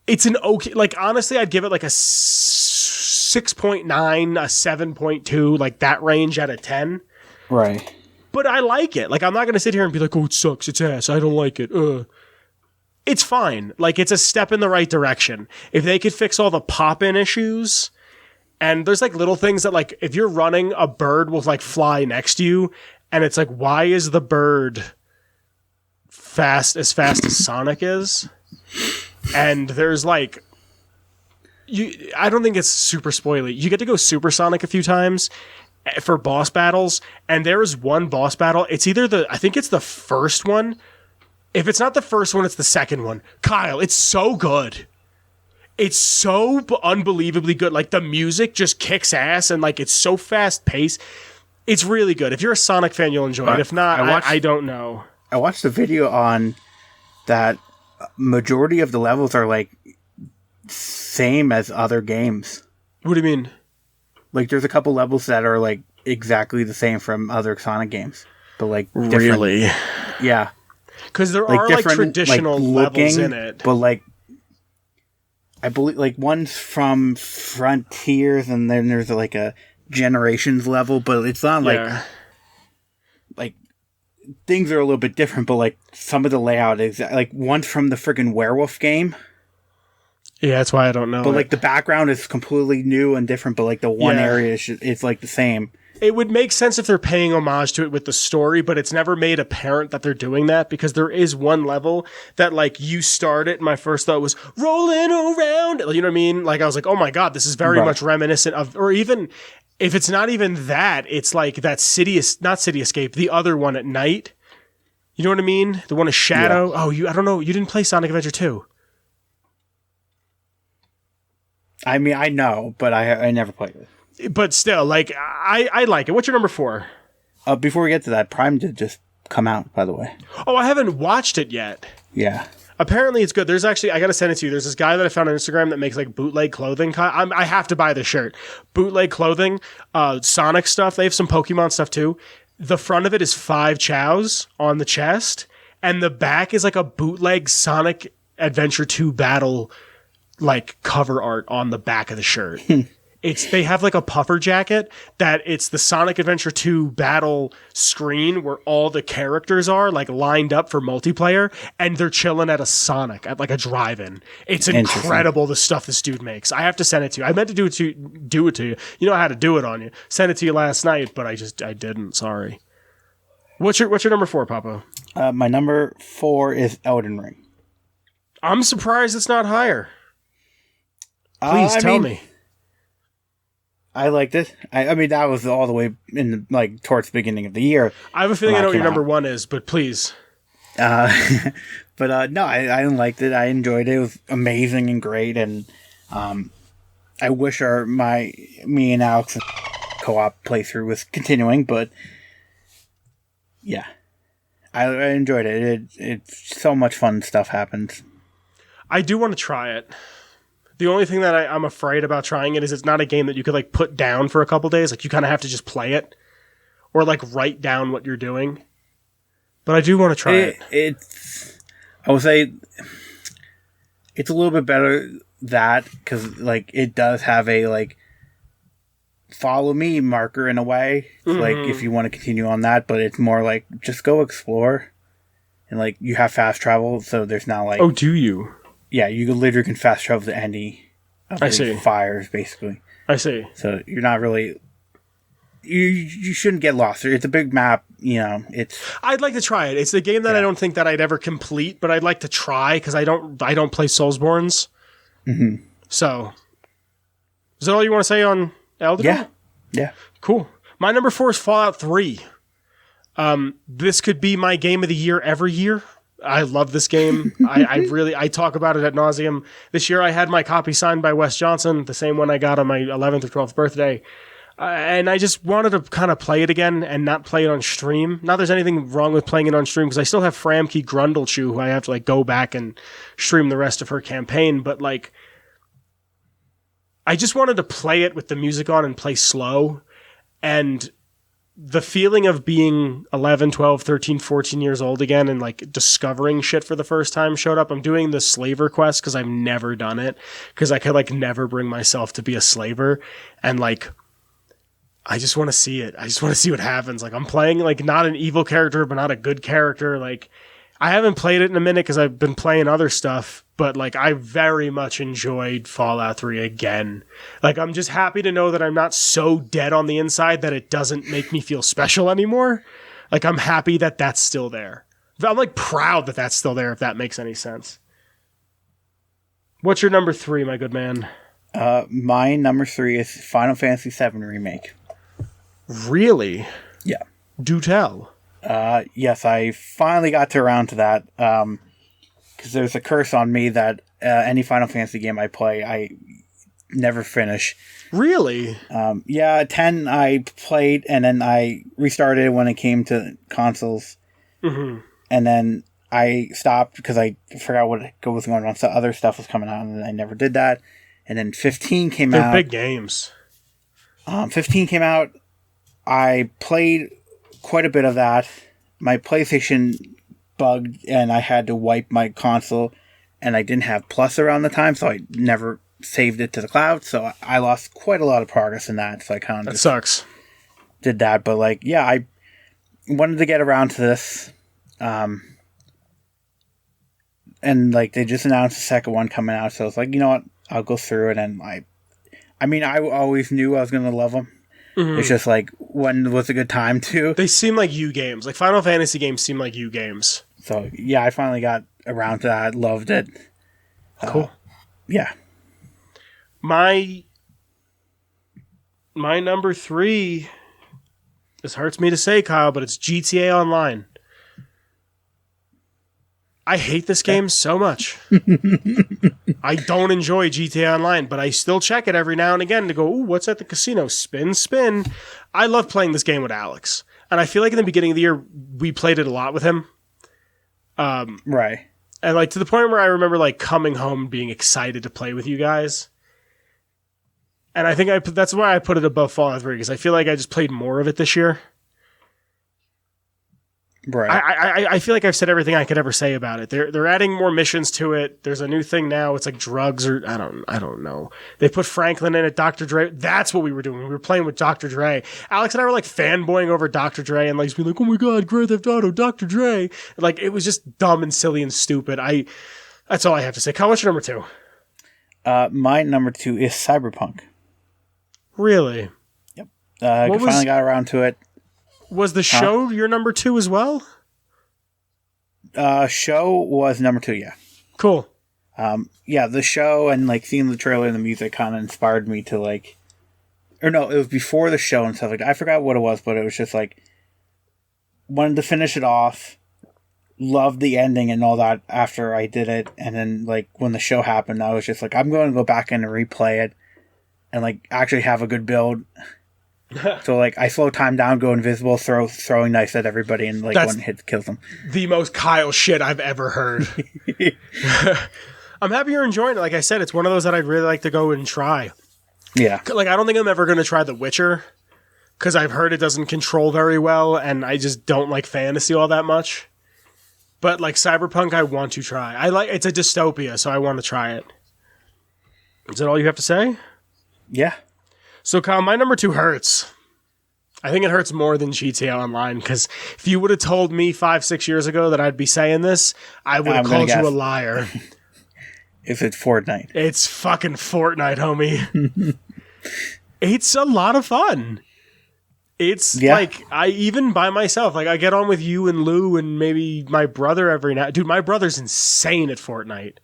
It's an okay... Like, honestly, I'd give it like a 6.9, a 7.2, like that range out of 10. Right. But I like it. Like, I'm not going to sit here and be like, oh, it sucks, it's ass, I don't like it. It's fine. Like, it's a step in the right direction. If they could fix all the pop-in issues... And there's like little things that like, if you're running, a bird will like fly next to you. And it's like, why is the bird fast as Sonic is? And there's like, I don't think it's super spoily. You get to go Super Sonic a few times for boss battles. And there is one boss battle. It's either I think it's the first one. If it's not the first one, it's the second one. Kyle, it's so good. It's so unbelievably good. Like, the music just kicks ass, and, like, it's so fast-paced. It's really good. If you're a Sonic fan, you'll enjoy it. If not, I don't know. I watched a video on that majority of the levels are, like, same as other games. What do you mean? Like, there's a couple levels that are, like, exactly the same from other Sonic games. But, like, different. Really? Yeah. Because there are, like, traditional levels in it. But, like, I believe, like, one's from Frontiers, and then there's, like, a Generations level, but it's not, like, things are a little bit different, but, like, some of the layout is, like, one's from the friggin' Werewolf game. Yeah, that's why I don't know. But, like, the background is completely new and different, but, like, the one area is, like, the same. It would make sense if they're paying homage to it with the story, but it's never made apparent that they're doing that, because there is one level that, like, you start it, and my first thought was, rolling around, you know what I mean? Like, I was like, oh my god, this is very much reminiscent of, or even, if it's not even that, it's like that not City Escape, the other one at night. You know what I mean? The one of Shadow. Yeah. Oh, I don't know, you didn't play Sonic Adventure 2. I mean, I know, but I never played it. But still, like, I like it. What's your number 4? Before we get to that, Prime did just come out, by the way. Oh, I haven't watched it yet. Yeah. Apparently it's good. There's actually, I gotta send it to you. There's this guy that I found on Instagram that makes like bootleg clothing. I have to buy this shirt. Bootleg clothing, Sonic stuff. They have some Pokemon stuff too. The front of it is 5 chows on the chest, and the back is like a bootleg Sonic Adventure 2 battle, like, cover art on the back of the shirt. They have like a puffer jacket that it's the Sonic Adventure 2 battle screen where all the characters are like lined up for multiplayer, and they're chilling at a Sonic at like a drive-in. It's incredible, the stuff this dude makes. I have to send it to you. I meant to do it to you. You know how to do it on you. Send it to you last night, but I didn't. Sorry. What's your number 4, Papa? My number 4 is Elden Ring. I'm surprised it's not higher. Please tell me. I liked it. I mean, that was all the way in, like, towards the beginning of the year. I have a feeling I know what your number 1 is, but please. No, I liked it. I enjoyed it. It was amazing and great, and I wish me and Alex co-op playthrough was continuing, but yeah, I enjoyed it. It's so much fun stuff happens. I do want to try it. The only thing that I'm afraid about trying it is it's not a game that you could like put down for a couple days. Like, you kind of have to just play it or like write down what you're doing. But I do want to try it. I would say it's a little bit better that because like it does have a like follow me marker in a way. Like if you want to continue on that, but it's more like just go explore, and like you have fast travel, so there's not like do you? Yeah, you literally can fast travel to any of the fires basically. I see. So you're not really. You shouldn't get lost. It's a big map, you know. I'd like to try it. It's the game that I don't think that I'd ever complete, but I'd like to try because I don't play Soulsborns. Mm-hmm. So, is that all you want to say on Elden? Yeah. Cool. My number 4 is Fallout 3. This could be my game of the year every year. I love this game. I talk about it ad nauseum. This year I had my copy signed by Wes Johnson, the same one I got on my 11th or 12th birthday. And I just wanted to kind of play it again and not play it on stream. Not there's anything wrong with playing it on stream because I still have Framke Grundlechew, who I have to like go back and stream the rest of her campaign. But like, I just wanted to play it with the music on and play slow. And the feeling of being 11, 12, 13, 14 years old again and like discovering shit for the first time showed up. I'm doing the slaver quest because I've never done it because I could like never bring myself to be a slaver. And like, I just want to see it. I just want to see what happens. Like I'm playing like not an evil character, but not a good character. Like I haven't played it in a minute because I've been playing other stuff, but like I very much enjoyed Fallout 3 again. Like I'm just happy to know that I'm not so dead on the inside that it doesn't make me feel special anymore. Like I'm happy that that's still there. I'm like proud that that's still there, if that makes any sense. What's your number 3, my good man? My number 3 is Final Fantasy VII Remake. Really? Yeah. Do tell. Yes, I finally got around to that. Because there's a curse on me that any Final Fantasy game I play, I never finish. Really? Yeah, 10 I played, and then I restarted when it came to consoles. Mm-hmm. And then I stopped because I forgot what was going on. So other stuff was coming out, and I never did that. And then 15 came out. They're big games. 15 came out. I played quite a bit of that. My PlayStation bugged, and I had to wipe my console, and I didn't have Plus around the time, so I never saved it to the cloud, so I lost quite a lot of progress in that, so I kind of That sucks. Did that, but like, yeah, I wanted to get around to this, and like, they just announced the second one coming out, so I was like, you know what, I'll go through it, and I mean, I always knew I was going to love them. Mm-hmm. It's just like, when was a good time to? They seem like you games. Like, Final Fantasy games seem like you games. So, yeah, I finally got around to that. Loved it. Cool. Yeah. My number 3, this hurts me to say, Kyle, but it's GTA Online. I hate this game so much. I don't enjoy GTA Online, but I still check it every now and again to go, ooh, what's at the casino? Spin, spin. I love playing this game with Alex. And I feel like in the beginning of the year, we played it a lot with him. Right. And like to the point where I remember like coming home and being excited to play with you guys. And I think that's why I put it above Fallout 3, because I feel like I just played more of it this year. Right. I feel like I've said everything I could ever say about it. They're adding more missions to it. There's a new thing now. It's like drugs or I don't know. They put Franklin in it. Dr. Dre. That's what we were doing. We were playing with Dr. Dre. Alex and I were like fanboying over Dr. Dre and like being like, oh my god, Grand Theft Auto, Dr. Dre. Like it was just dumb and silly and stupid. That's all I have to say. Kyle, what's your number 2? My number 2 is Cyberpunk. Really? Yep. I finally got around to it. Was the show your number 2 as well? Show was number 2, yeah. Cool. Yeah, the show and like seeing the trailer and the music kind of inspired me to like, or no, it was before the show and stuff like that. I forgot what it was, but it was just like, wanted to finish it off, loved the ending and all that after I did it, and then like when the show happened, I was just like, I'm going to go back in and replay it and like actually have a good build. So like I slow time down, go invisible, throwing knives at everybody, and like one hit kills them. The most Kyle shit I've ever heard. I'm happy you're enjoying it. Like I said, it's one of those that I'd really like to go and try. Yeah. Like I don't think I'm ever going to try The Witcher because I've heard it doesn't control very well, and I just don't like fantasy all that much. But like Cyberpunk, I want to try. It's a dystopia, so I want to try it. Is that all you have to say? Yeah. So Kyle, my number 2 hurts. I think it hurts more than GTA Online, because if you would have told me 5-6 years ago that I'd be saying this, I would have called you a liar. Is it Fortnite? It's fucking Fortnite, homie. It's a lot of fun. It's like, I even by myself, like I get on with you and Lou and maybe my brother every night. Dude, my brother's insane at Fortnite.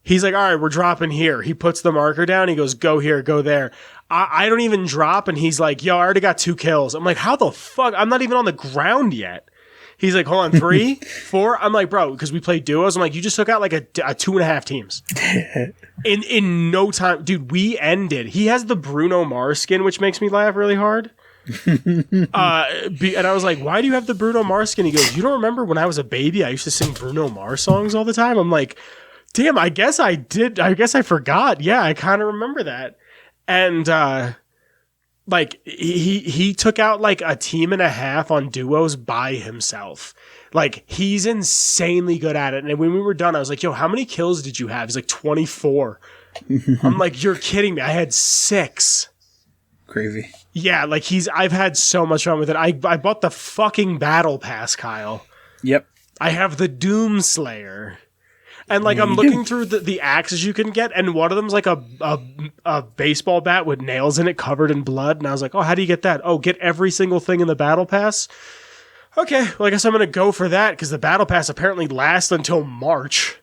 He's like, all right, we're dropping here. He puts the marker down. He goes, go here, go there. I don't even drop. And he's like, yo, I already got 2 kills. I'm like, how the fuck? I'm not even on the ground yet. He's like, hold on, 3, 4. I'm like, bro, because we play duos. I'm like, you just took out like a 2.5 teams. In no time. Dude, we ended. He has the Bruno Mars skin, which makes me laugh really hard. And I was like, why do you have the Bruno Mars skin? He goes, you don't remember when I was a baby, I used to sing Bruno Mars songs all the time? I'm like, damn, I guess I did. I guess I forgot. Yeah, I kind of remember that. And like he took out like a team and a half on duos by himself. Like he's insanely good at it. And when we were done, I was like, yo, how many kills did you have? He's like 24. I'm like, you're kidding me. I had 6. Crazy. Yeah, like I've had so much fun with it. I bought the fucking battle pass, Kyle. Yep. I have the Doomslayer. And like I'm looking through the axes you can get, and one of them's like a baseball bat with nails in it covered in blood. And I was like, oh, how do you get that? Oh, get every single thing in the battle pass? Okay, well I guess I'm gonna go for that, because the battle pass apparently lasts until March.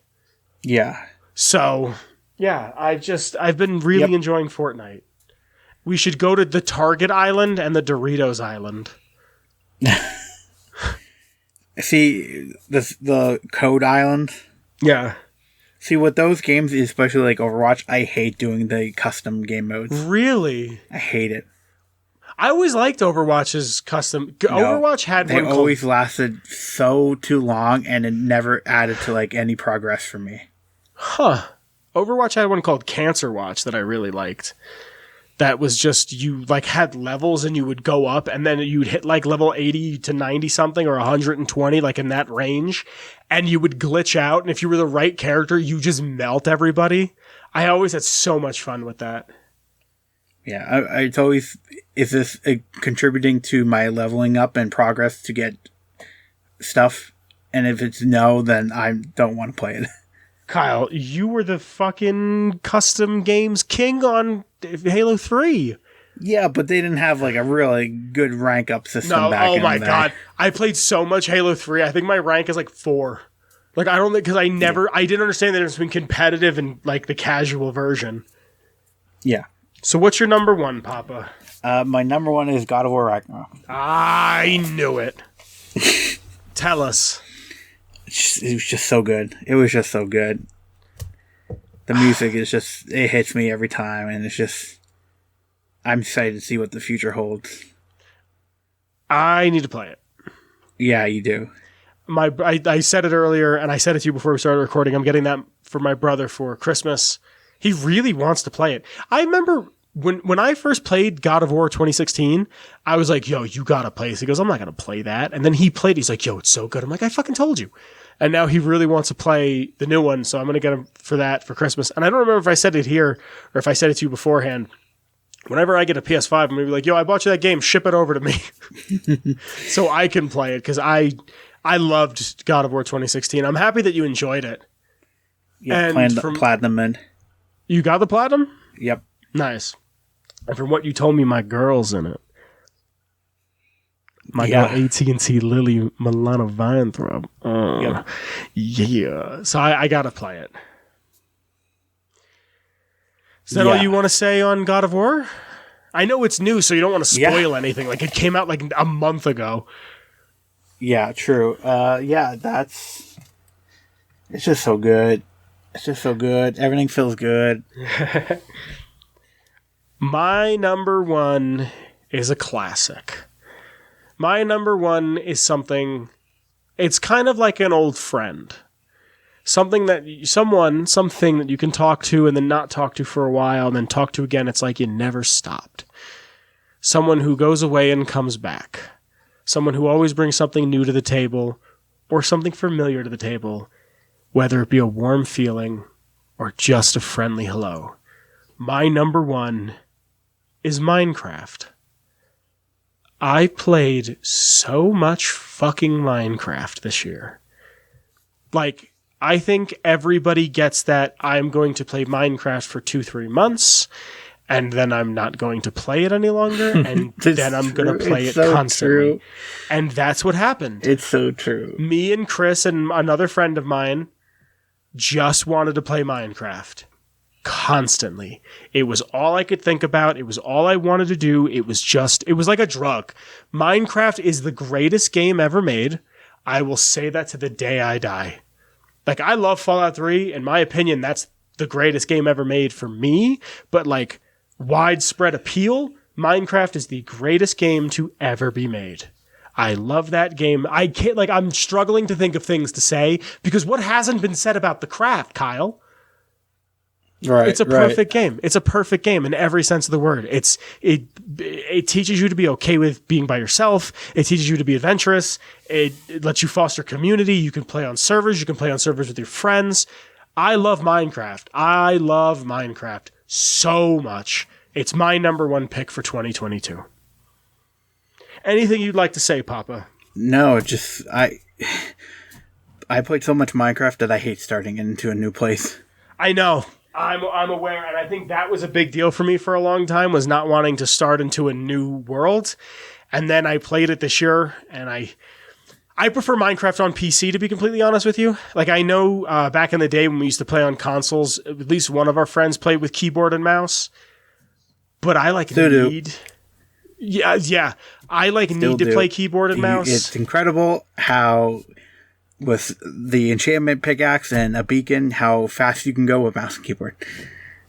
Yeah. So yeah, I've been really enjoying Fortnite. We should go to the Target Island and the Doritos Island. See, the Code Island. Yeah. See, with those games, especially like Overwatch, I hate doing the custom game modes. Really? I hate it. I always liked Overwatch's custom. Overwatch had one. They always lasted so too long, and it never added to like any progress for me. Huh. Overwatch had one called Cancer Watch that I really liked. That was just, you like had levels and you would go up, and then you'd hit like level 80 to 90 something or 120, like in that range, and you would glitch out. And if you were the right character, you just melt everybody. I always had so much fun with that. Yeah, it's always, is this contributing to my leveling up and progress to get stuff? And if it's no, then I don't want to play it. Kyle, you were the fucking custom games king on Halo 3. Yeah, but they didn't have like a really good rank up system back in the day. Oh my god. I played so much Halo 3. I think my rank is like 4. Like I don't think, because I didn't understand the difference between competitive and like the casual version. Yeah. So what's your number 1, Papa? My number 1 is God of War Ragnarok. I knew it. Tell us. It was just so good. It was just so good. The music is just, it hits me every time, and it's just, I'm excited to see what the future holds. I need to play it. Yeah, you do. I said it earlier, and I said it to you before we started recording. I'm getting that for my brother for Christmas. He really wants to play it. I remember when I first played God of War 2016, I was like, yo, you gotta play this. He goes, I'm not gonna play that. And then he played, he's like, yo, it's so good. I'm like, I fucking told you. And now he really wants to play the new one, so I'm gonna get him for that for Christmas. And I don't remember if I said it here or if I said it to you beforehand. Whenever I get a PS5, I'm gonna be like, yo, I bought you that game, ship it over to me. So I can play it, because I loved God of War 2016. I'm happy that you enjoyed it. Yeah, platinum in. You got the platinum? Yep. Nice. And from what you told me, my girl's in it. My girl AT&T Lily Milana Weintraub. Yep. Yeah. So I got to play it. Is that all you want to say on God of War? I know it's new, so you don't want to spoil anything. Like, it came out like a month ago. Yeah, true. It's just so good. It's just so good. Everything feels good. My number 1 is a classic. My number 1 is something, it's kind of like an old friend. Something that something that you can talk to and then not talk to for a while and then talk to again. It's like you never stopped. Someone who goes away and comes back. Someone who always brings something new to the table, or something familiar to the table, whether it be a warm feeling or just a friendly hello. My number one is Minecraft. I played so much fucking Minecraft this year. Like, I think everybody gets that I'm going to play Minecraft for 2-3 months, and then I'm not going to play it any longer, and then I'm going to play it constantly. True. And that's what happened. It's so true. Me and Chris and another friend of mine just wanted to play Minecraft constantly. It was all I could think about. It was all I wanted to do. It was like a drug. Minecraft is the greatest game ever made. I will say that to the day I die. Like, I love Fallout 3. In my opinion, that's the greatest game ever made for me. But, like, widespread appeal, Minecraft is the greatest game to ever be made. I love that game. I'm struggling to think of things to say because what hasn't been said about the craft, Kyle? Right. It's a perfect game. It's a perfect game in every sense of the word. It teaches you to be okay with being by yourself. It teaches you to be adventurous. It lets you foster community. You can play on servers. You can play on servers with your friends. I love Minecraft. I love Minecraft so much. It's my number one pick for 2022. Anything you'd like to say, Papa? No, just I played so much Minecraft that I hate starting into a new place. I know. I'm aware, and I think that was a big deal for me for a long time, was not wanting to start into a new world. And then I played it this year, and I prefer Minecraft on PC, to be completely honest with you. Like, I know back in the day when we used to play on consoles, at least one of our friends played with keyboard and mouse. But I need... Yeah. I need to play keyboard and mouse. It's incredible how... with the enchantment pickaxe and a beacon, how fast you can go with mouse and keyboard.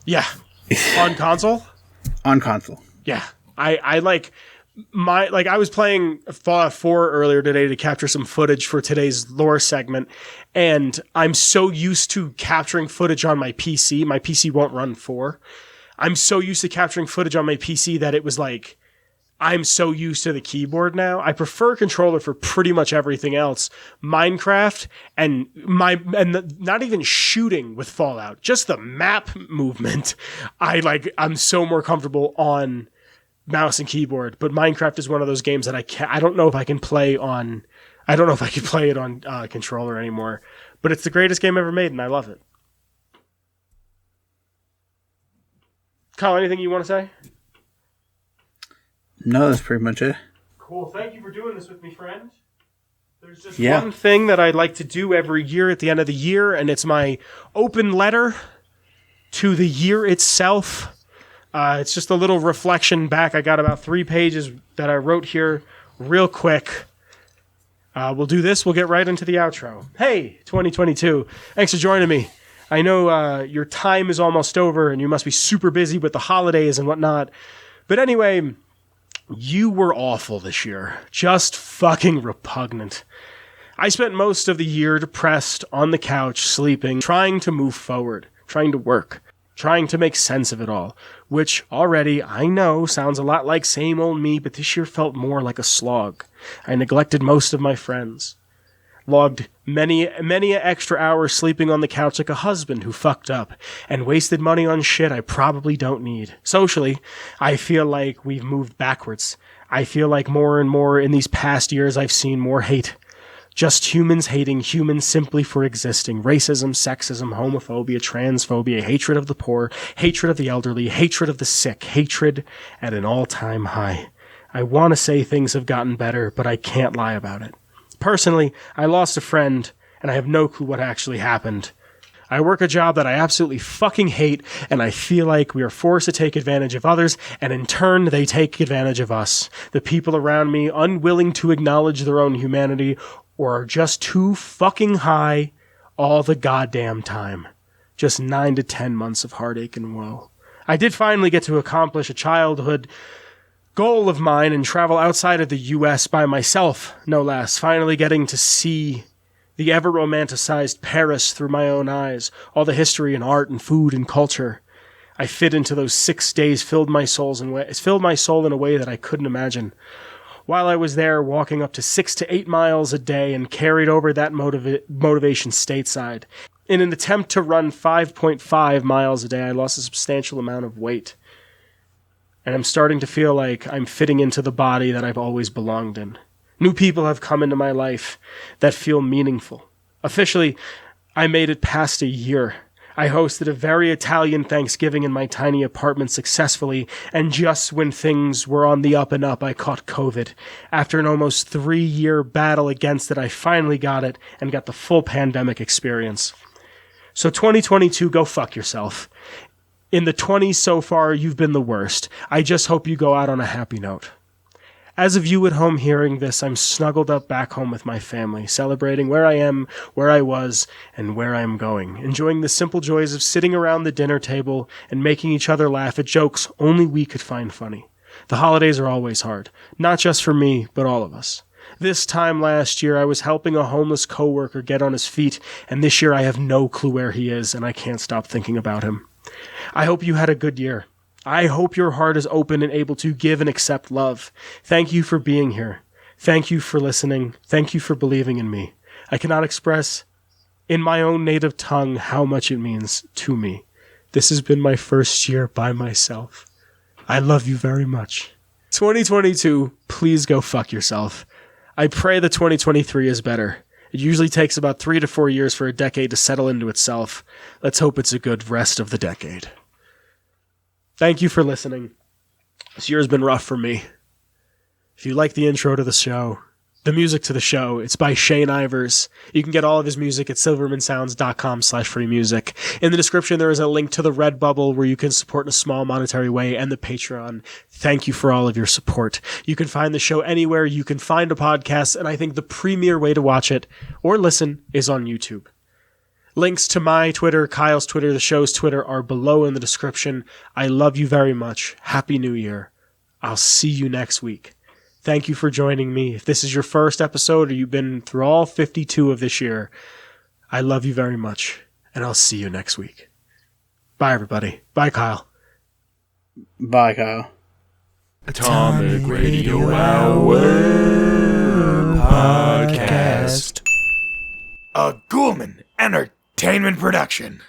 Yeah. On console? On console. Yeah. I was playing Fallout 4 earlier today to capture some footage for today's lore segment, and I'm so used to capturing footage on my PC. My PC won't run 4. I'm so used to capturing footage on my PC that it was like, I'm so used to the keyboard now. I prefer a controller for pretty much everything else. Minecraft and not even shooting with Fallout, just the map movement. I'm so more comfortable on mouse and keyboard. But Minecraft is one of those games that I don't know if I can play on. I don't know if I can play it on controller anymore. But it's the greatest game ever made, and I love it. Kyle, anything you want to say? No, that's pretty much it. Cool. Thank you for doing this with me, friend. There's just one thing that I'd like to do every year at the end of the year, and it's my open letter to the year itself. It's just a little reflection back. I got about 3 pages that I wrote here real quick. We'll do this. We'll get right into the outro. Hey, 2022. Thanks for joining me. I know your time is almost over, and you must be super busy with the holidays and whatnot. But anyway... you were awful this year. Just fucking repugnant. I spent most of the year depressed, on the couch, sleeping, trying to move forward, trying to work, trying to make sense of it all, which already, I know, sounds a lot like same old me, but this year felt more like a slog. I neglected most of my friends. Logged many extra hours sleeping on the couch like a husband who fucked up, and wasted money on shit I probably don't need. Socially, I feel like we've moved backwards. I feel like more and more in these past years I've seen more hate. Just humans hating humans simply for existing. Racism, sexism, homophobia, transphobia, hatred of the poor, hatred of the elderly, hatred of the sick, hatred at an all-time high. I want to say things have gotten better, but I can't lie about it. Personally, I lost a friend, and I have no clue what actually happened. I work a job that I absolutely fucking hate, and I feel like we are forced to take advantage of others, and in turn, they take advantage of us. The people around me, unwilling to acknowledge their own humanity, or are just too fucking high all the goddamn time. Just 9 to 10 months of heartache and woe. I did finally get to accomplish a childhood goal of mine and travel outside of the U.S. by myself, no less, finally getting to see the ever-romanticized Paris through my own eyes, all the history and art and food and culture. I fit into those 6 days, filled my soul in a way that I couldn't imagine. While I was there, walking up to 6 to 8 miles a day and carried over that motivation stateside. In an attempt to run 5.5 miles a day, I lost a substantial amount of weight. And I'm starting to feel like I'm fitting into the body that I've always belonged in. New people have come into my life that feel meaningful. Officially, I made it past a year. I hosted a very Italian Thanksgiving in my tiny apartment successfully, and just when things were on the up and up, I caught COVID. After an almost 3-year battle against it, I finally got it and got the full pandemic experience. So 2022, go fuck yourself. In the 20s so far, you've been the worst. I just hope you go out on a happy note. As of you at home hearing this, I'm snuggled up back home with my family, celebrating where I am, where I was, and where I am going, enjoying the simple joys of sitting around the dinner table and making each other laugh at jokes only we could find funny. The holidays are always hard, not just for me, but all of us. This time last year, I was helping a homeless coworker get on his feet, and this year I have no clue where he is, and I can't stop thinking about him. I hope you had a good year. I hope your heart is open and able to give and accept love. Thank you for being here. Thank you for listening. Thank you for believing in me. I cannot express in my own native tongue how much it means to me. This has been my first year by myself. I love you very much. 2022, please go fuck yourself. I pray that 2023 is better. It usually takes about 3 to 4 years for a decade to settle into itself. Let's hope it's a good rest of the decade. Thank you for listening. This year has been rough for me. If you like the intro to the show, the music to the show, it's by Shane Ivers. You can get all of his music at silvermansounds.com/freemusic. In the description, there is a link to the Redbubble where you can support in a small monetary way, and the Patreon. Thank you for all of your support. You can find the show anywhere you can find a podcast, and I think the premier way to watch it or listen is on YouTube. Links to my Twitter, Kyle's Twitter, the show's Twitter are below in the description. I love you very much. Happy New Year. I'll see you next week. Thank you for joining me. If this is your first episode or you've been through all 52 of this year, I love you very much, and I'll see you next week. Bye, everybody. Bye, Kyle. Bye, Kyle. Atomic Radio Hour Podcast. A Ghoulman Entertainment production.